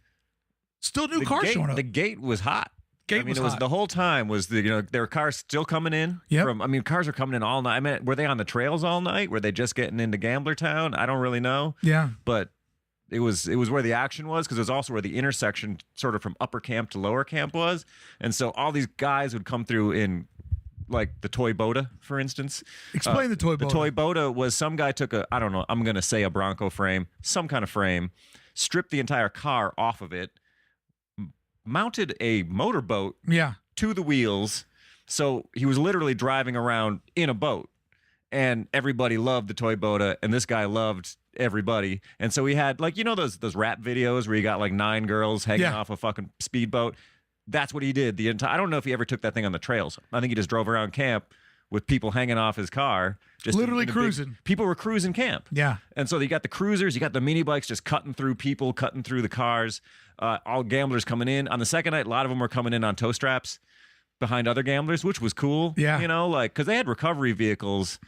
Still new cars showing up. The gate was hot. It was hot. The whole time was there were cars still coming in. Yep. Cars are coming in all night. I mean, were they on the trails all night? Were they just getting into Gambler Town? I don't really know. Yeah. But it was where the action was, because it was also where the intersection sort of from upper camp to lower camp was. And so all these guys would come through in like the toy Boda, for instance. Explain the toy Boda. The toy Boda was some guy took I don't know, I'm going to say a Bronco frame, some kind of frame, stripped the entire car off of it, mounted a motorboat to the wheels. So he was literally driving around in a boat, and everybody loved the toy Boda, and this guy loved everybody. And so he had, like, you know, those rap videos where you got like 9 girls hanging off a fucking speedboat. That's what he did the entire. I don't know if he ever took that thing on the trails. I think he just drove around camp with people hanging off his car, just literally cruising. People were cruising camp. Yeah. And so you got the cruisers, you got the mini bikes just cutting through people, cutting through the cars. All gamblers coming in. On the second night, a lot of them were coming in on tow straps behind other gamblers, which was cool. Yeah. You know, like, because they had recovery vehicles,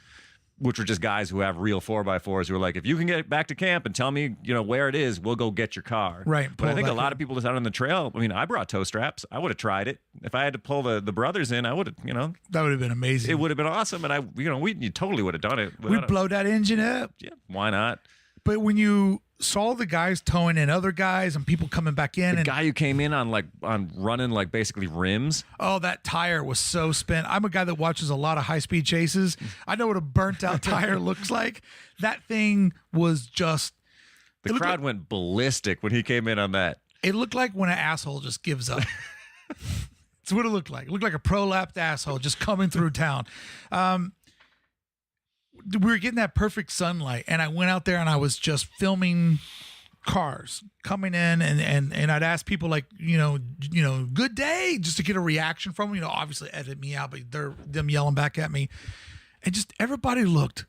which were just guys who have real 4x4s who are like, if you can get back to camp and tell me, you know, where it is, we'll go get your car. Right. But I think a lot of people just out on the trail, I mean, I brought tow straps. I would have tried it. If I had to pull the brothers in, I would have, you know. That would have been amazing. It would have been awesome. And you totally would have done it. We'd blow that engine up. Yeah, why not? But when you saw the guys towing in other guys and people coming back in, The guy who came in on running like basically rims. oh, that tire was so spent. I'm a guy that watches a lot of high-speed chases. I know what a burnt-out tire looks like. That thing was just... The crowd went ballistic when he came in on that. It looked like when an asshole just gives up. That's what it looked like. It looked like a prolapsed asshole just coming through town. We were getting that perfect sunlight, and I went out there and I was just filming cars coming in, and I'd ask people like, you know, good day, just to get a reaction from them. You know, obviously edit me out, but they're them yelling back at me, and just everybody looked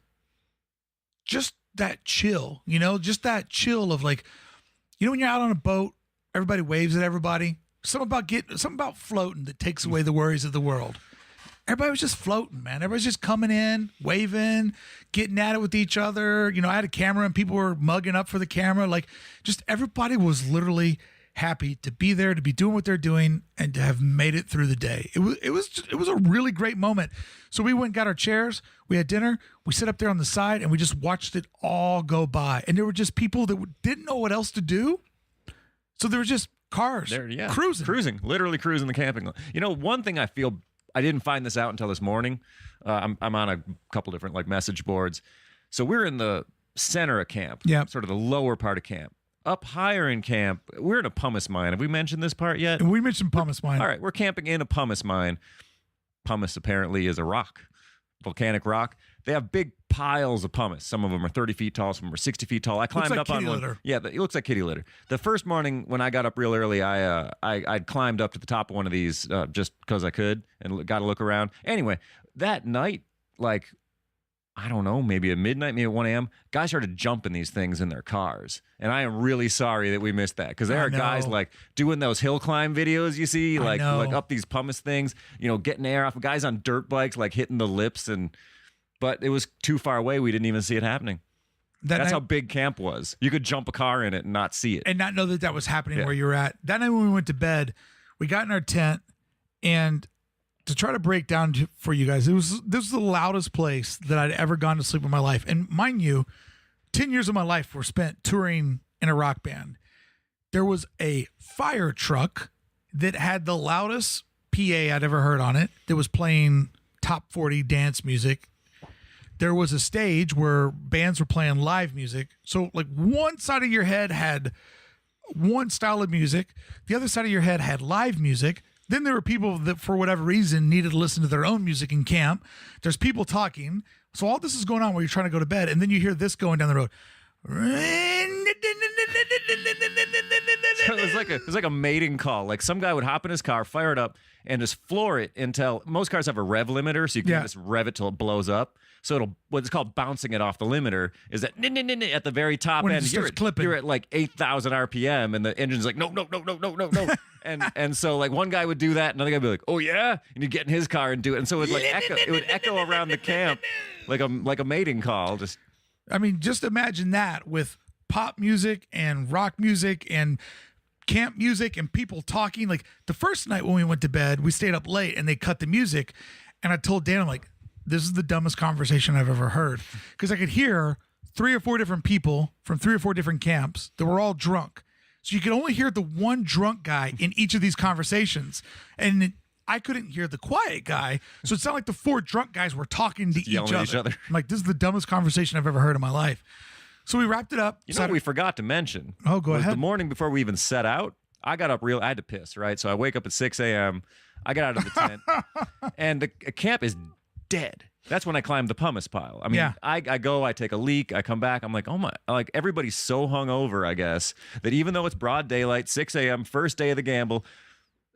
just that chill, you know, just that chill of like, you know, when you're out on a boat, everybody waves at everybody. Something about floating that takes away the worries of the world. Everybody was just floating, man. Everybody's just coming in, waving, getting at it with each other. You know, I had a camera and people were mugging up for the camera. Like, just everybody was literally happy to be there, to be doing what they're doing, and to have made it through the day. It was a really great moment. So we went and got our chairs. We had dinner. We sat up there on the side, and we just watched it all go by. And there were just people that didn't know what else to do. So there were just cars cruising, literally cruising the camping lot. You know, one thing I feel, I didn't find this out until this morning. I'm on a couple different like message boards. So we're in the center of camp, sort of the lower part of camp. Up higher in camp, we're in a pumice mine. Have we mentioned this part yet? We mentioned pumice mine. All right, we're camping in a pumice mine. Pumice apparently is a rock, volcanic rock. They have big piles of pumice. Some of them are 30 feet tall, some of them are 60 feet tall. I climbed up on one. Yeah, it looks like kitty litter. The first morning when I got up real early, I climbed up to the top of one of these just because I could and got to look around. Anyway, that night, like, I don't know, maybe at midnight, maybe at 1 a.m., guys started jumping these things in their cars. And I am really sorry that we missed that, because there are guys like doing those hill climb videos you see, like up these pumice things, you know, getting air off. Guys on dirt bikes, like hitting the lips. But it was too far away. We didn't even see it happening. That's how big camp was. You could jump a car in it and not see it. And not know that was happening where you were at. That night when we went to bed, we got in our tent, and to try to break down for you guys, this was the loudest place that I'd ever gone to sleep in my life. And mind you, 10 years of my life were spent touring in a rock band. There was a fire truck that had the loudest PA I'd ever heard on it, that was playing top 40 dance music. there was a stage where bands were playing live music. So like one side of your head had one style of music, the other side of your head had live music. Then there were people that for whatever reason needed to listen to their own music in camp. There's people talking. So all this is going on while you're trying to go to bed, and then you hear this going down the road. So it was like a mating call. Like some guy would hop in his car, fire it up, and just floor it until most cars have a rev limiter, so you can just rev it till it blows up. So it'll what's called bouncing it off the limiter is that at the very top when end you're at like 8,000 RPM, and the engine's like no. and so like one guy would do that, another guy would be like, oh yeah, and you'd get in his car and do it, and so it would like echo around the camp like a mating call. Just I mean, just imagine that with pop music and rock music and camp music and people talking. Like the first night when we went to bed, we stayed up late and they cut the music, and I told Dan, I'm like, this is the dumbest conversation I've ever heard, because I could hear 3 or 4 different people from 3 or 4 different camps that were all drunk. So you could only hear the one drunk guy in each of these conversations, and I couldn't hear the quiet guy. So it sounded like the 4 drunk guys were talking to each other. I'm like, this is the dumbest conversation I've ever heard in my life. So we wrapped it up. You know what we forgot to mention? Oh, go ahead. The morning before we even set out, I got up I had to piss, right? So I wake up at 6 a.m. I get out of the tent, and the camp is dead. That's when I climbed the pumice pile. I mean, I go, I take a leak, I come back, I'm like, oh my, like everybody's so hungover, I guess, that even though it's broad daylight, 6 a.m., first day of the gamble,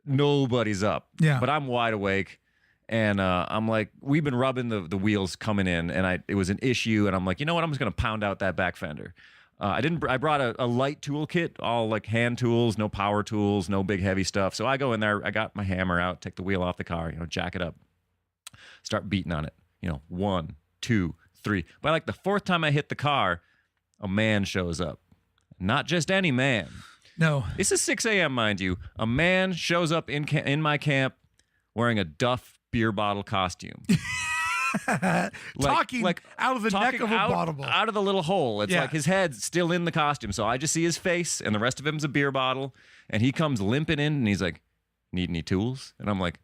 nobody's up. Yeah. But I'm wide awake. And I'm like, we've been rubbing the wheels coming in, and it was an issue. And I'm like, you know what? I'm just gonna pound out that back fender. I brought a light toolkit, all like hand tools, no power tools, no big heavy stuff. So I go in there, I got my hammer out, take the wheel off the car, jack it up, start beating on it. 1, 2, 3. By like the 4th time I hit the car, a man shows up. Not just any man. No. This is 6 a.m., mind you. A man shows up in my camp wearing a Duff beer bottle costume. Talking out of the neck of a bottle. Out of the little hole. It's like his head's still in the costume. So I just see his face, and the rest of him's a beer bottle. And he comes limping in, and he's like, need any tools? And I'm like,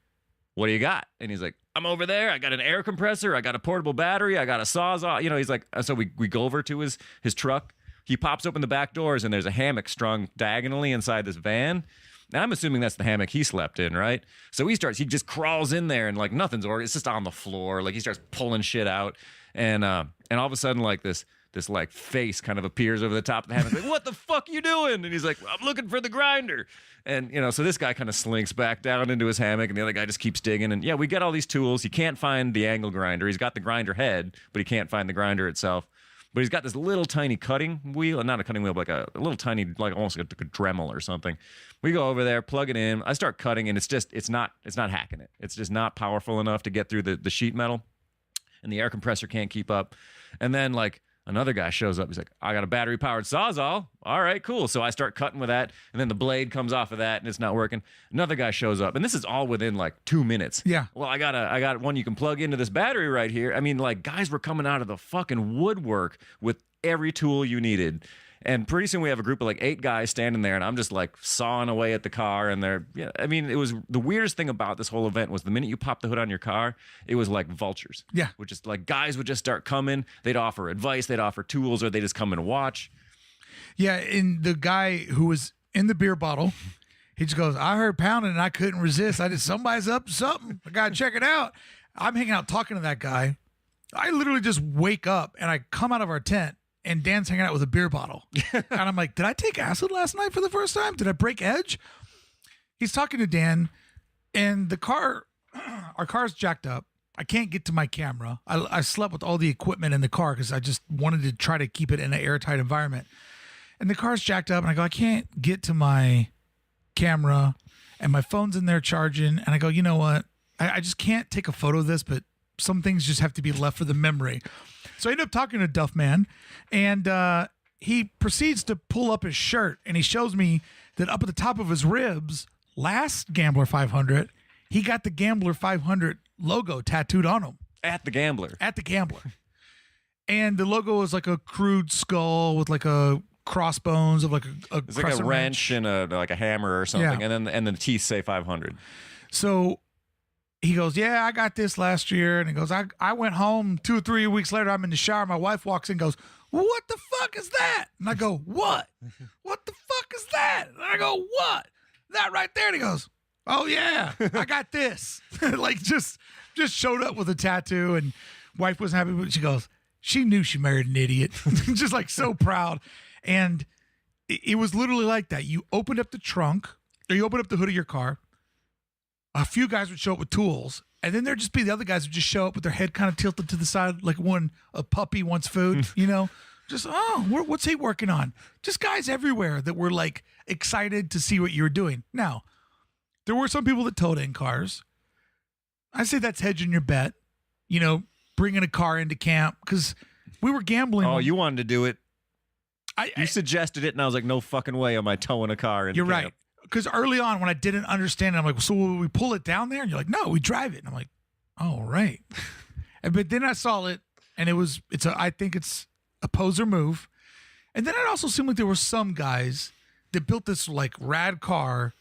what do you got? And he's like, I'm over there. I got an air compressor. I got a portable battery. I got a Sawzall. He's like, so we go over to his truck. He pops open the back doors, and there's a hammock strung diagonally inside this van. And I'm assuming that's the hammock he slept in, right? So he just crawls in there, and like nothing's ordered. It's just on the floor. Like he starts pulling shit out. And all of a sudden, like this like face kind of appears over the top of the hammock. Like, what the fuck you doing? And he's like, I'm looking for the grinder. And, so this guy kind of slinks back down into his hammock, and the other guy just keeps digging. And yeah, we get all these tools. He can't find the angle grinder. He's got the grinder head, but he can't find the grinder itself. But he's got this little tiny cutting wheel, not a cutting wheel, but like a little tiny, like almost like a Dremel or something. We go over there, plug it in. I start cutting, and it's not hacking it. It's just not powerful enough to get through the sheet metal, and the air compressor can't keep up. And then like another guy shows up. He's like, I got a battery powered Sawzall. All right, cool. So I start cutting with that, and then the blade comes off of that, and it's not working. Another guy shows up, and this is all within like 2 minutes. Yeah. Well, I got one you can plug into this battery right here. I mean, like guys were coming out of the fucking woodwork with every tool you needed. And pretty soon we have a group of like 8 guys standing there, and I'm just like sawing away at the car. And it was the weirdest thing about this whole event was the minute you pop the hood on your car, it was like vultures. Yeah. Which is like guys would just start coming. They'd offer advice, they'd offer tools, or they just come and watch. Yeah. And the guy who was in the beer bottle, he just goes, I heard pounding and I couldn't resist. Somebody's up to something. I got to check it out. I'm hanging out talking to that guy. I literally just wake up and I come out of our tent, and Dan's hanging out with a beer bottle. And I'm like, did I take acid last night for the first time? Did I break edge? He's talking to Dan, and our car's jacked up. I can't get to my camera. I slept with all the equipment in the car because I just wanted to try to keep it in an airtight environment. And the car's jacked up, and I go, I can't get to my camera, and my phone's in there charging. And I go, you know what? I just can't take a photo of this, but some things just have to be left for the memory. So I ended up talking to Duff Man, and he proceeds to pull up his shirt, and he shows me that up at the top of his ribs, last Gambler 500, he got the Gambler 500 logo tattooed on him. At the Gambler. And the logo was like a crude skull with like a crossbones of like a it's like a wrench and like a hammer or something, yeah. and then the teeth say 500. So he goes, yeah, I got this last year. And he goes, I went home 2 or 3 weeks later. I'm in the shower. My wife walks in and goes, what the fuck is that? And I go, what? What the fuck is that? And I go, what? That right there. And he goes, oh, yeah, I got this. Like, just showed up with a tattoo. And wife wasn't happy, but she goes, she knew she married an idiot. Just like so proud. And it was literally like that. You opened up the trunk, or you opened up the hood of your car. A few guys would show up with tools, and then there'd just be the other guys who would just show up with their head kind of tilted to the side, like when a puppy wants food, you know? Just, what's he working on? Just guys everywhere that were like excited to see what you were doing. Now, there were some people that towed in cars. I say that's hedging your bet, you know, bringing a car into camp, because we were gambling. Oh, you wanted to do it. You suggested it, and I was like, no fucking way am I towing a car into You're camp. right. Because early on, when I didn't understand it, I'm like, so will we pull it down there? And you're like, no, we drive it. And I'm like, oh, right. But then I saw it, and I think it's a poser move. And then it also seemed like there were some guys that built this like rad car,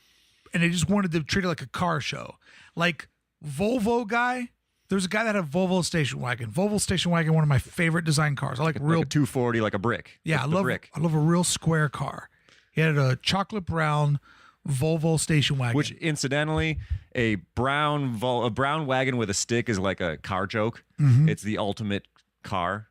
and they just wanted to treat it like a car show. Like Volvo guy. There's a guy that had a Volvo station wagon. Volvo station wagon, one of my favorite design cars. I like real like a 240, like a brick. Yeah, brick. I love a real square car. He had a chocolate brown Volvo station wagon. Which, incidentally, a brown wagon with a stick is like a car joke. Mm-hmm. It's the ultimate car.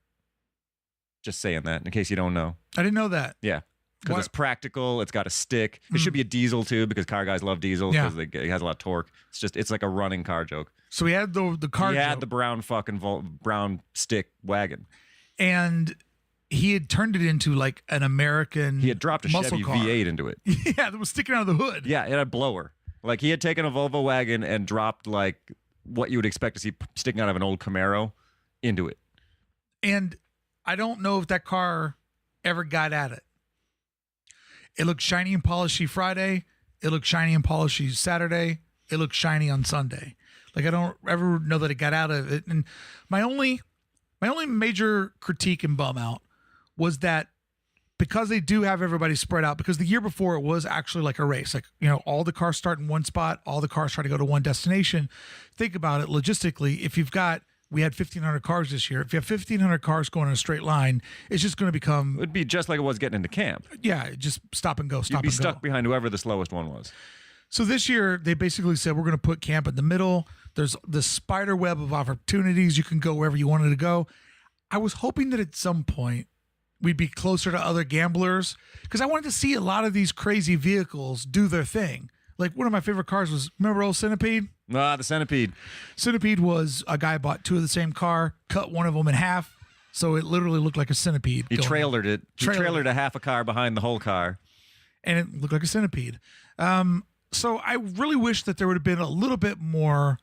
Just saying that in case you don't know. I didn't know that. Yeah. Because it's practical. It's got a stick. It should be a diesel too, because car guys love diesels because it has a lot of torque. It's like a running car joke. So he had the car. He joke. had the brown brown stick wagon, and he had turned it into like an American. He had dropped a muscle Chevy car. V8 into it. Yeah, that was sticking out of the hood. Yeah, it had a blower. Like he had taken a Volvo wagon and dropped like what you would expect to see sticking out of an old Camaro into it. And I don't know if that car ever got at it. It looked shiny and polishy Friday. It looked shiny and polishy Saturday. It looked shiny on Sunday. Like I don't ever know that it got out of it. And my only major critique and bum out was that because they do have everybody spread out, because the year before it was actually like a race, like, you know, all the cars start in one spot, all the cars try to go to one destination. Think about it logistically. If we had 1,500 cars this year. If you have 1,500 cars going in a straight line, it's just going to become. It would be just like it was getting into camp. Yeah, just stop and go, stop and go. You'd be stuck behind whoever the slowest one was. So this year, they basically said, we're going to put camp in the middle. There's the spider web of opportunities. You can go wherever you wanted to go. I was hoping that at some point we'd be closer to other gamblers, because I wanted to see a lot of these crazy vehicles do their thing. Like one of my favorite cars was, remember old Centipede? Ah, the Centipede. Centipede was a guy bought two of the same car, cut one of them in half, so it literally looked like a centipede. He trailered it. He trailered a half a car behind the whole car. And it looked like a centipede. So I really wish that there would have been a little bit more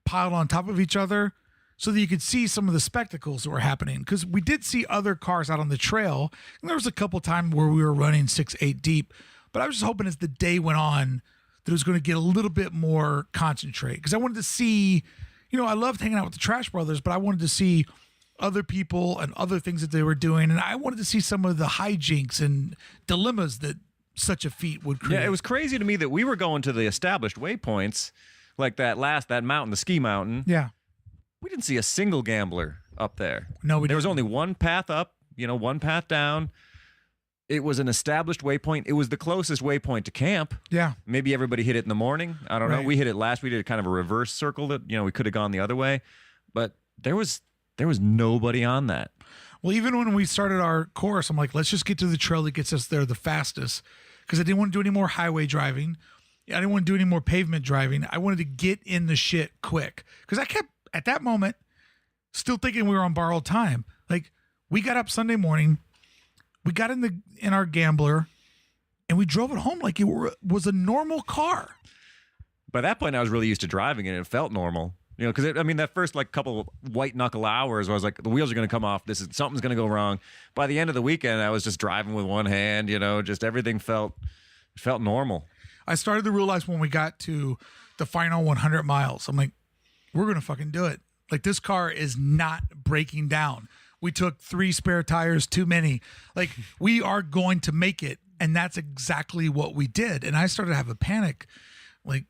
piled on top of each other so that you could see some of the spectacles that were happening. Because we did see other cars out on the trail, and there was a couple times where we were running 6-8 deep. But I was just hoping as the day went on that it was going to get a little bit more concentrate, because I wanted to see, you know, I loved hanging out with the Trash Brothers, but I wanted to see other people and other things that they were doing. And I wanted to see some of the hijinks and dilemmas that such a feat would create. Yeah, it was crazy to me that we were going to the established waypoints, like that mountain, the ski mountain. Yeah. We didn't see a single gambler up there. No, There was only one path up, one path down. It was an established waypoint. It was the closest waypoint to camp. Yeah. Maybe everybody hit it in the morning. I don't know. Right. We hit it last. We did kind of a reverse circle that, we could have gone the other way. But there was nobody on that. Well, even when we started our course, I'm like, let's just get to the trail that gets us there the fastest, because I didn't want to do any more highway driving. I didn't want to do any more pavement driving. I wanted to get in the shit quick, because I kept, at that moment, still thinking we were on borrowed time. Like, we got up Sunday morning, we got in our Gambler, and we drove it home like it was a normal car. By that point, I was really used to driving, and it felt normal. Because that first couple of white knuckle hours, I was like, the wheels are going to come off. Something's going to go wrong. By the end of the weekend, I was just driving with one hand. Just everything felt normal. I started to realize when we got to the final 100 miles, I'm like, we're going to fucking do it. Like, this car is not breaking down. We took 3 spare tires too many. Like, we are going to make it. And that's exactly what we did. And I started to have a panic. Like,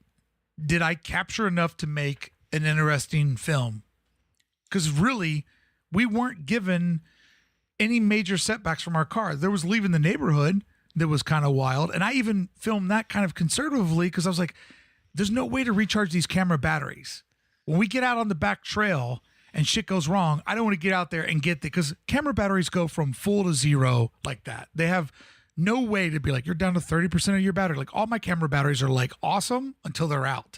did I capture enough to make an interesting film. Because really, we weren't given any major setbacks from our car. There was leaving the neighborhood that was kind of wild. And I even filmed that kind of conservatively because I was like, there's no way to recharge these camera batteries. When we get out on the back trail and shit goes wrong, I don't want to get out there and get the, because camera batteries go from full to zero like that. They have no way to be like, you're down to 30% of your battery. Like all my camera batteries are like awesome until they're out.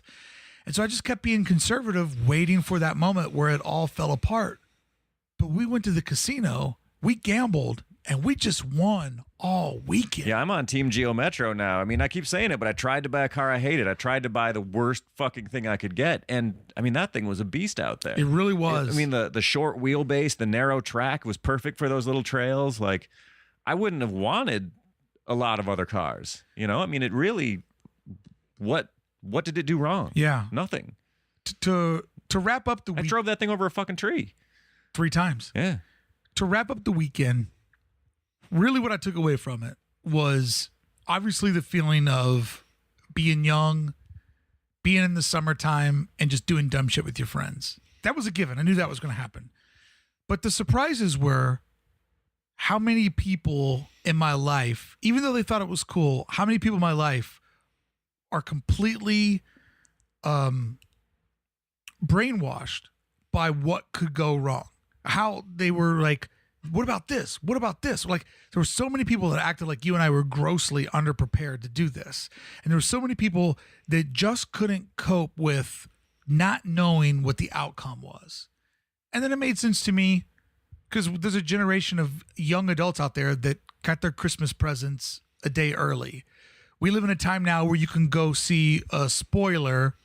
And so I just kept being conservative, waiting for that moment where it all fell apart. But we went to the casino, we gambled, and we just won all weekend. Yeah, I'm on Team Geo Metro now. I mean, I keep saying it, but I tried to buy a car I hated. I tried to buy the worst fucking thing I could get. And I mean, that thing was a beast out there. It really was. I mean, the short wheelbase, the narrow track was perfect for those little trails. Like, I wouldn't have wanted a lot of other cars. You know, I mean, it really, what did it do wrong? Yeah. Nothing. To wrap up the I week, drove that thing over a fucking tree. 3 times. Yeah. To wrap up the weekend, really what I took away from it was obviously the feeling of being young, being in the summertime, and just doing dumb shit with your friends. That was a given. I knew that was going to happen. But the surprises were how many people in my life, even though they thought it was cool, how many people in my life are completely brainwashed by what could go wrong. How they were like, what about this? What about this? Like, there were so many people that acted like you and I were grossly underprepared to do this. And there were so many people that just couldn't cope with not knowing what the outcome was. And then it made sense to me because there's a generation of young adults out there that got their Christmas presents a day early. We live in a time now where you can go see a spoiler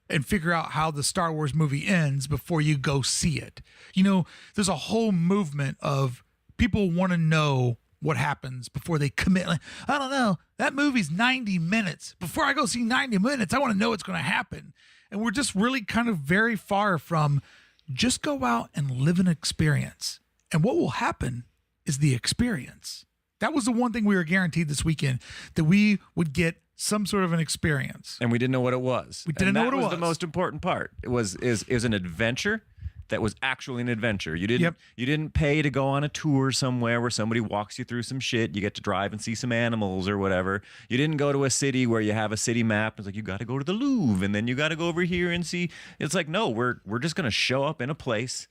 and figure out how the Star Wars movie ends before you go see it. You know, there's a whole movement of people want to know what happens before they commit. Like, I don't know, that movie's 90 minutes. Before I go see 90 minutes, I want to know what's going to happen. And we're just really kind of very far from just go out and live an experience. And what will happen is the experience. That was the one thing we were guaranteed this weekend, that we would get some sort of an experience. And we didn't know what it was. We didn't know what it was. That was the most important part. It was an adventure that was actually an adventure. You didn't pay to go on a tour somewhere where somebody walks you through some shit. You get to drive and see some animals or whatever. You didn't go to a city where you have a city map. It's like, you got to go to the Louvre and then you got to go over here and see. It's like, no, we're just going to show up in a place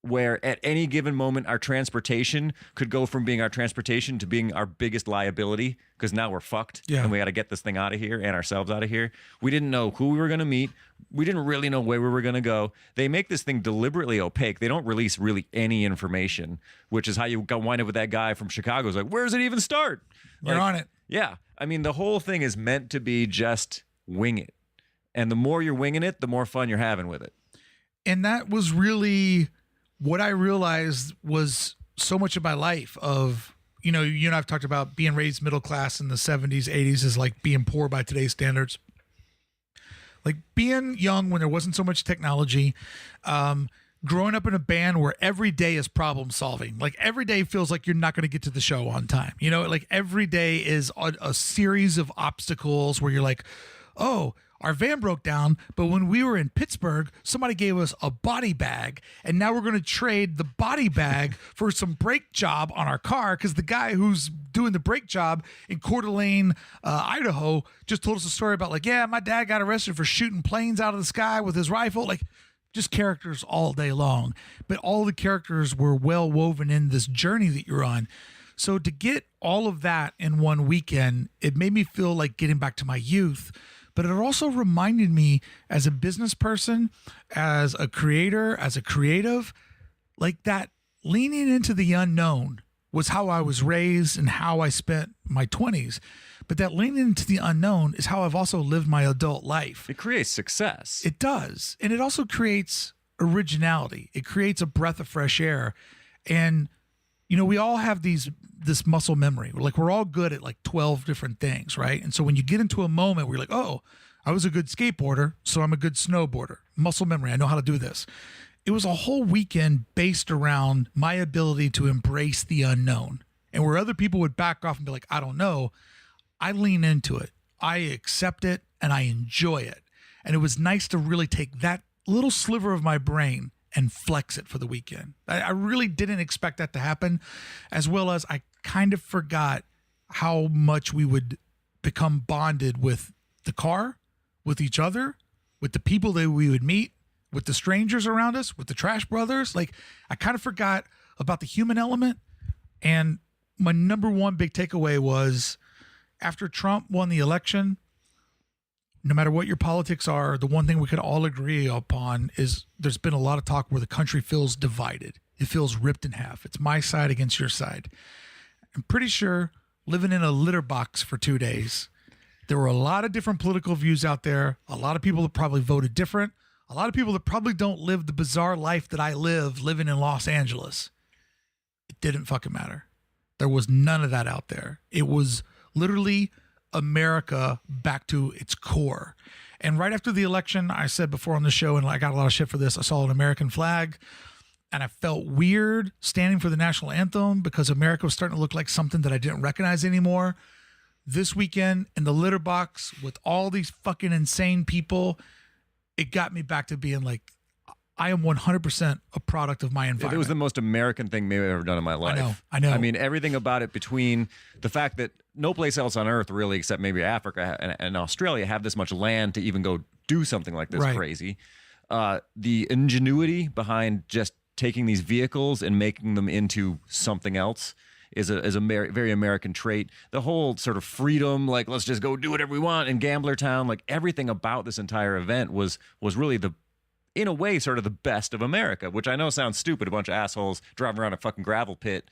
where at any given moment our transportation could go from being our transportation to being our biggest liability, because now we're fucked. Yeah. And we got to get this thing out of here and ourselves out of here. We didn't know who we were going to meet. We didn't really know where we were going to go. They make this thing deliberately opaque. They don't release really any information, which is how you wind up with that guy from Chicago. It's like, where does it even start? You're on it. Yeah. I mean, the whole thing is meant to be just wing it. And the more you're winging it, the more fun you're having with it. And that was really what I realized was so much of my life of, you know, you and I've talked about being raised middle class in the 70s, 80s is like being poor by today's standards. Like being young when there wasn't so much technology, growing up in a band where every day is problem solving. Like every day feels like you're not going to get to the show on time. You know, like every day is a series of obstacles where you're like, oh, our van broke down, but when we were in Pittsburgh, somebody gave us a body bag, and now we're going to trade the body bag for some brake job on our car because the guy who's doing the brake job in Coeur d'Alene, Idaho, just told us a story about like, yeah, my dad got arrested for shooting planes out of the sky with his rifle. Like, just characters all day long. But all the characters were well woven in this journey that you're on. So to get all of that in one weekend, it made me feel like getting back to my youth. But it also reminded me as a business person, as a creator, as a creative, like that leaning into the unknown was how I was raised and how I spent my 20s. But that leaning into the unknown is how I've also lived my adult life. It creates success. It does. And it also creates originality. It creates a breath of fresh air. And, you know, we all have this muscle memory. We're all good at like 12 different things, right? And so when you get into a moment where you're like, oh, I was a good skateboarder, so I'm a good snowboarder. Muscle memory, I know how to do this. It was a whole weekend based around my ability to embrace the unknown. And where other people would back off and be like, I don't know, I lean into it. I accept it and I enjoy it. And it was nice to really take that little sliver of my brain and flex it for the weekend. I really didn't expect that to happen, as well as I kind of forgot how much we would become bonded with the car, with each other, with the people that we would meet, with the strangers around us, with the trash brothers. Like, I kind of forgot about the human element. And my number one big takeaway was, after Trump won the election, no matter what your politics are, the one thing we could all agree upon is there's been a lot of talk where the country feels divided. It feels ripped in half. It's my side against your side. I'm pretty sure living in a litter box for 2 days, there were a lot of different political views out there, a lot of people that probably voted different, a lot of people that probably don't live the bizarre life that I live living in Los Angeles. It didn't fucking matter. There was none of that out there. It was literally America back to its core. And right after the election, I said before on the show, and I got a lot of shit for this, I saw an American flag and I felt weird standing for the national anthem because America was starting to look like something that I didn't recognize anymore. This weekend in the litter box with all these fucking insane people, it got me back to being like, I am 100% a product of my environment. It was the most American thing maybe I've ever done in my life. I know. I mean, everything about it, between the fact that no place else on earth really, except maybe Africa and Australia, have this much land to even go do something like this crazy. The ingenuity behind just taking these vehicles and making them into something else is a very American trait. The whole sort of freedom, like, let's just go do whatever we want in Gambler Town, like everything about this entire event was really in a way, sort of the best of America, which I know sounds stupid, a bunch of assholes driving around a fucking gravel pit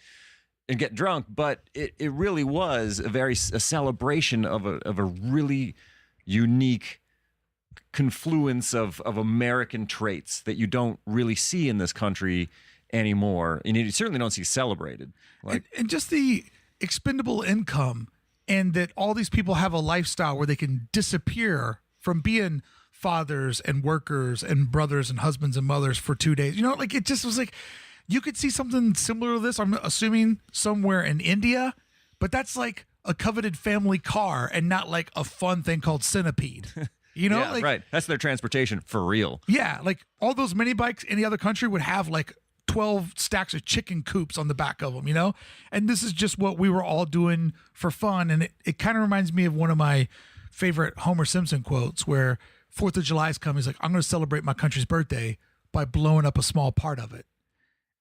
and get drunk, but it really was a celebration of a really unique confluence of American traits that you don't really see in this country anymore, and you certainly don't see celebrated. Like, and just the expendable income, and that all these people have a lifestyle where they can disappear from being fathers and workers and brothers and husbands and mothers for 2 days. You know, like, it just was like, you could see something similar to this, I'm assuming somewhere in India, but that's like a coveted family car and not like a fun thing called Centipede. You know, yeah, like, right. That's their transportation for real. Yeah. Like, all those mini bikes in the other country would have like 12 stacks of chicken coops on the back of them, you know? And this is just what we were all doing for fun. And it kind of reminds me of one of my favorite Homer Simpson quotes where 4th of July is coming. He's like, I'm going to celebrate my country's birthday by blowing up a small part of it.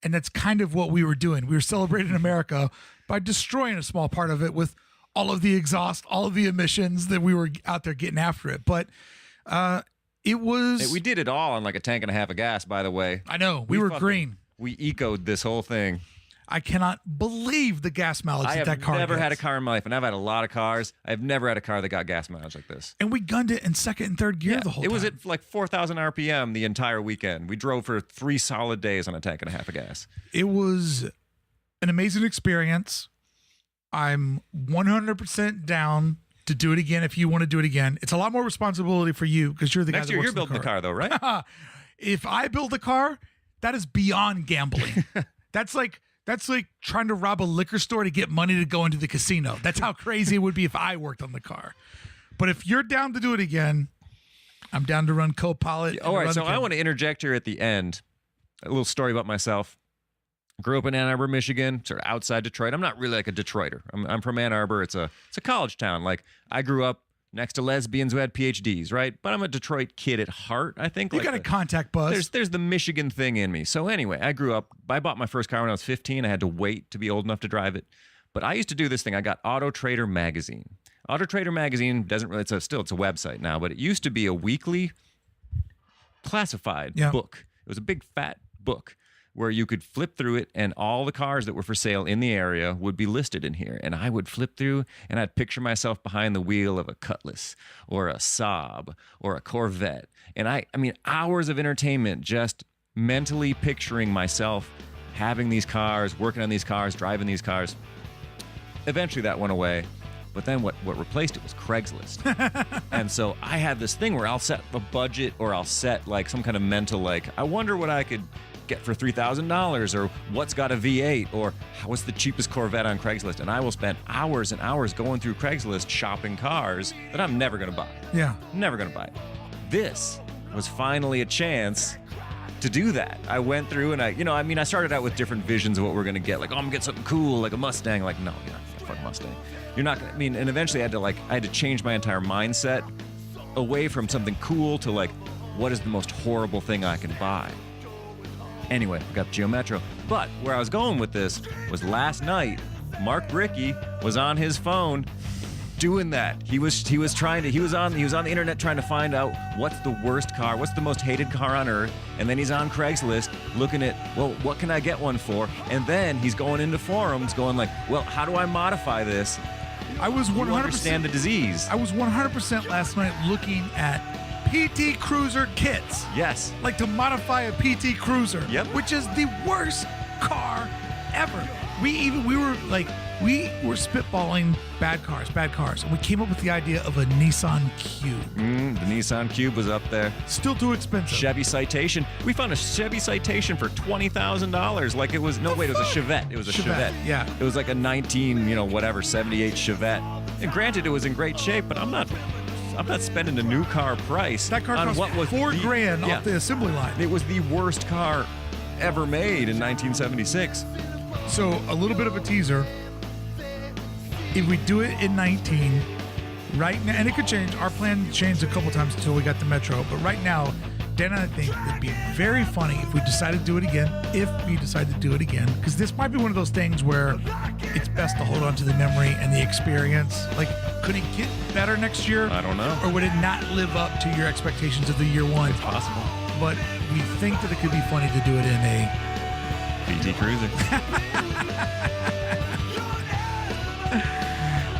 And that's kind of what we were doing. We were celebrating America by destroying a small part of it with all of the exhaust, all of the emissions that we were out there getting after it. But it was... Hey, we did it all on like a tank and a half of gas, by the way. I know. We were green. We ecoed this whole thing. I cannot believe the gas mileage that car I have never gets. had a car in my life, and I've had a lot of cars. I've never had a car that got gas mileage like this. And we gunned it in second and third gear the whole time. It was at like 4,000 RPM the entire weekend. We drove for 3 solid days on a tank and a half of gas. It was an amazing experience. I'm 100% down to do it again if you want to do it again. It's a lot more responsibility for you because you're the guy that works Next year, you're in building the car, though, right? If I build a car, that is beyond gambling. That's like trying to rob a liquor store to get money to go into the casino. That's how crazy it would be if I worked on the car. But if you're down to do it again, I'm down to run co-pilot. All right, so I want to interject here at the end. A little story about myself. Grew up in Ann Arbor, Michigan, sort of outside Detroit. I'm not really like a Detroiter. I'm from Ann Arbor. It's a college town. Like, I grew up next to lesbians who had PhDs, right? But I'm a Detroit kid at heart, I think. You got a contact buzz. There's the Michigan thing in me. So anyway, I bought my first car when I was 15. I had to wait to be old enough to drive it. But I used to do this thing. I got Auto Trader magazine. Auto Trader magazine doesn't really, it's a website now, but it used to be a weekly classified book. It was a big fat book where you could flip through it and all the cars that were for sale in the area would be listed in here. And I would flip through and I'd picture myself behind the wheel of a Cutlass or a Saab or a Corvette. And I mean, hours of entertainment just mentally picturing myself having these cars, working on these cars, driving these cars. Eventually that went away. But then what replaced it was Craigslist. And so I had this thing where I'll set a budget or I'll set like some kind of mental, like, I wonder what I could get for $3,000 or what's got a V8 or what's the cheapest Corvette on Craigslist. And I will spend hours and hours going through Craigslist shopping cars that I'm never going to buy. Yeah. Never going to buy. This was finally a chance to do that. I went through and I started out with different visions of what we're gonna get. Like, oh, I'm gonna get something cool, like a Mustang. Like, no, you're not gonna fuck Mustang. You're not gonna. And eventually I had to change my entire mindset away from something cool to like, what is the most horrible thing I can buy? Anyway, I got the Geo Metro. But where I was going with this was last night, Mark Brickey was on his phone doing that. He was on the internet trying to find out what's the worst car, what's the most hated car on earth, and then he's on Craigslist looking at, well, what can I get one for? And then he's going into forums going like, well, how do I modify this? I was 100% You understand the disease. I was 100% last night looking at PT Cruiser kits. Yes. Like to modify a PT Cruiser. Yep. Which is the worst car ever. We were spitballing bad cars, and we came up with the idea of a Nissan Cube. The Nissan Cube was up there. Still too expensive. Chevy Citation. We found a Chevy Citation for $20,000. Like it was it was a Chevette. It was a Chevette. Yeah. It was like a 78 Chevette. And granted, it was in great shape, but I'm not spending a new car price. That car on cost what was $4,000 off the assembly line. It was the worst car ever made in 1976. So a little bit of a teaser. If we do it in 19, right now, and it could change. Our plan changed a couple times until we got the Metro. But right now, Dan and I think it'd be very funny if we decide to do it again. Because this might be one of those things where it's best to hold on to the memory and the experience. Like, could it get better next year? I don't know. Or would it not live up to your expectations of the year one? It's possible. But we think that it could be funny to do it in a PT Cruiser.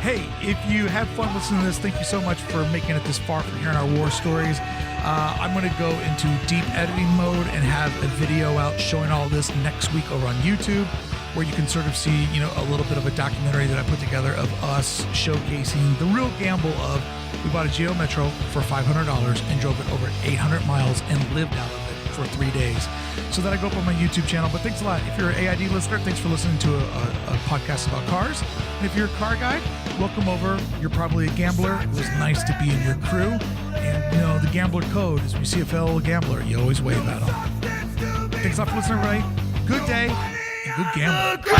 Hey, if you had fun listening to this, thank you so much for making it this far from hearing our war stories. I'm going to go into deep editing mode and have a video out showing all this next week over on YouTube, where you can sort of see, a little bit of a documentary that I put together of us showcasing the real gamble of we bought a Geo Metro for $500 and drove it over 800 miles and lived out of it for 3 days. So that'll go up on my YouTube channel. But thanks a lot. If you're an AID listener, thanks for listening to a podcast about cars. And if you're a car guy, welcome over. You're probably a gambler. It was nice to be in your crew. And, the gambler code is when you see a fellow gambler, you always wave at them. Thanks a lot for listening, everybody. Good day and good gambling.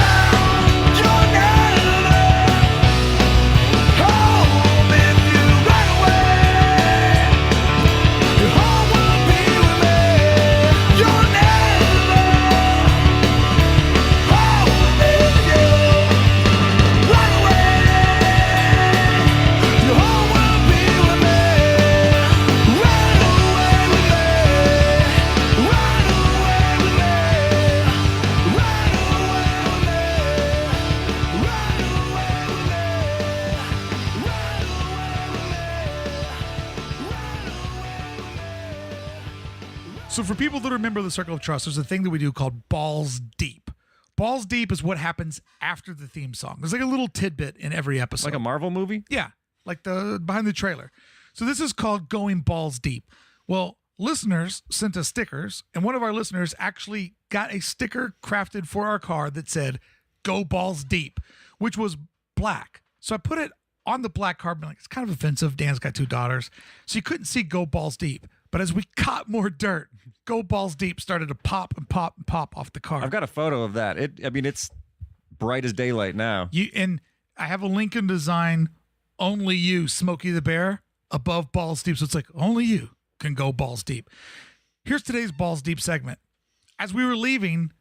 So for people that remember the Circle of Trust, there's a thing that we do called Balls Deep. Balls Deep is what happens after the theme song. There's like a little tidbit in every episode. Like a Marvel movie? Yeah, like the behind the trailer. So this is called Going Balls Deep. Well, listeners sent us stickers, and one of our listeners actually got a sticker crafted for our car that said, Go Balls Deep, which was black. So I put it on the black car, like, it's kind of offensive. Dan's got 2 daughters. So you couldn't see Go Balls Deep. But as we caught more dirt, Go Balls Deep started to pop and pop and pop off the car. I've got a photo of that. It's bright as daylight now. And I have a Lincoln design, only you, Smokey the Bear, above Balls Deep. So it's like, only you can go Balls Deep. Here's today's Balls Deep segment. As we were leaving,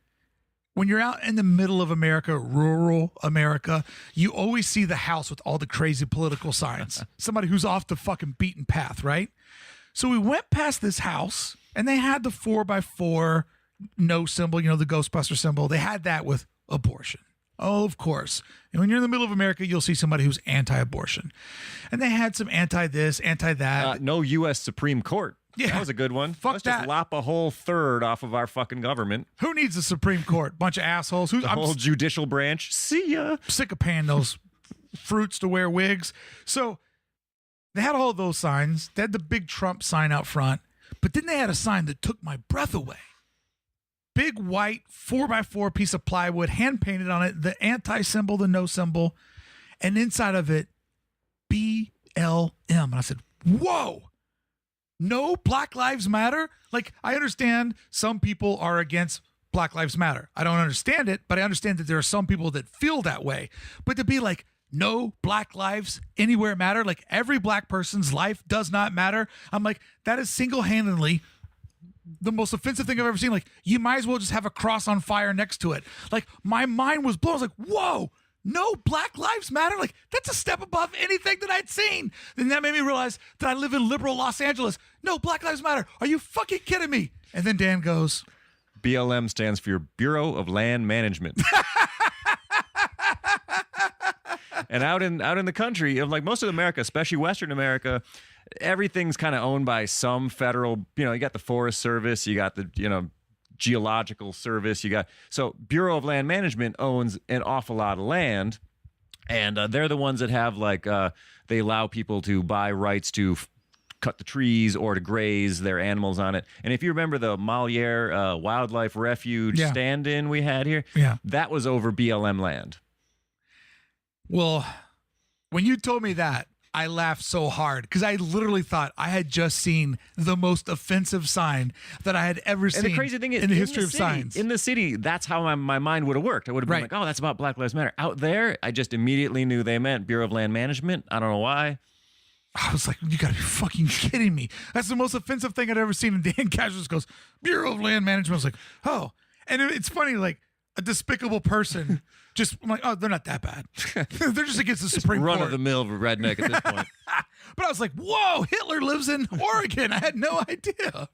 when you're out in the middle of America, rural America, you always see the house with all the crazy political signs. Somebody who's off the fucking beaten path, right? So we went past this house, and they had the 4x4 no symbol, the Ghostbuster symbol. They had that with abortion. Oh, of course. And when you're in the middle of America, you'll see somebody who's anti-abortion. And they had some anti-this, anti-that. No U.S. Supreme Court. Yeah. That was a good one. Fuck Let's that. just lop a whole third off of our fucking government. Who needs a Supreme Court? Bunch of assholes. The whole judicial branch. See ya. Sick of paying those fruits to wear wigs. So they had all those signs. They had the big Trump sign out front. But then they had a sign that took my breath away. Big white 4x4 piece of plywood, hand painted on it, the anti symbol, the no symbol, and inside of it, BLM. And I said, whoa, no Black Lives Matter. Like, I understand some people are against Black Lives Matter. I don't understand it, but I understand that there are some people that feel that way. But to be like, no Black lives anywhere matter, like every Black person's life does not matter, I'm like, that is single-handedly the most offensive thing I've ever seen. Like, you might as well just have a cross on fire next to it. Like, my mind was blown. I was like, whoa, no Black Lives Matter? Like, that's a step above anything that I'd seen. Then that made me realize that I live in liberal Los Angeles. No Black Lives Matter. Are you fucking kidding me? And then Dan goes, BLM stands for your Bureau of Land Management. And out in the country, of like most of America, especially Western America, everything's kind of owned by some federal, you got the Forest Service, you got the, Geological Service, so Bureau of Land Management owns an awful lot of land, and they're the ones that have they allow people to buy rights to cut the trees or to graze their animals on it. And if you remember the Moliere Wildlife Refuge stand-in we had here, that was over BLM land. Well, when you told me that, I laughed so hard because I literally thought I had just seen the most offensive sign that I had ever seen. And the crazy thing is, in the history of signs. In the city, that's how my mind would have worked. I would have been like, oh, that's about Black Lives Matter. Out there, I just immediately knew they meant Bureau of Land Management. I don't know why. I was like, you gotta be fucking kidding me. That's the most offensive thing I'd ever seen. And Dan Casual just goes, Bureau of Land Management. I was like, oh. And it's funny, like, a despicable person. I'm like, oh, they're not that bad. They're just against the Supreme Court. Run-of-the-mill redneck at this point. But I was like, whoa, Hitler lives in Oregon. I had no idea.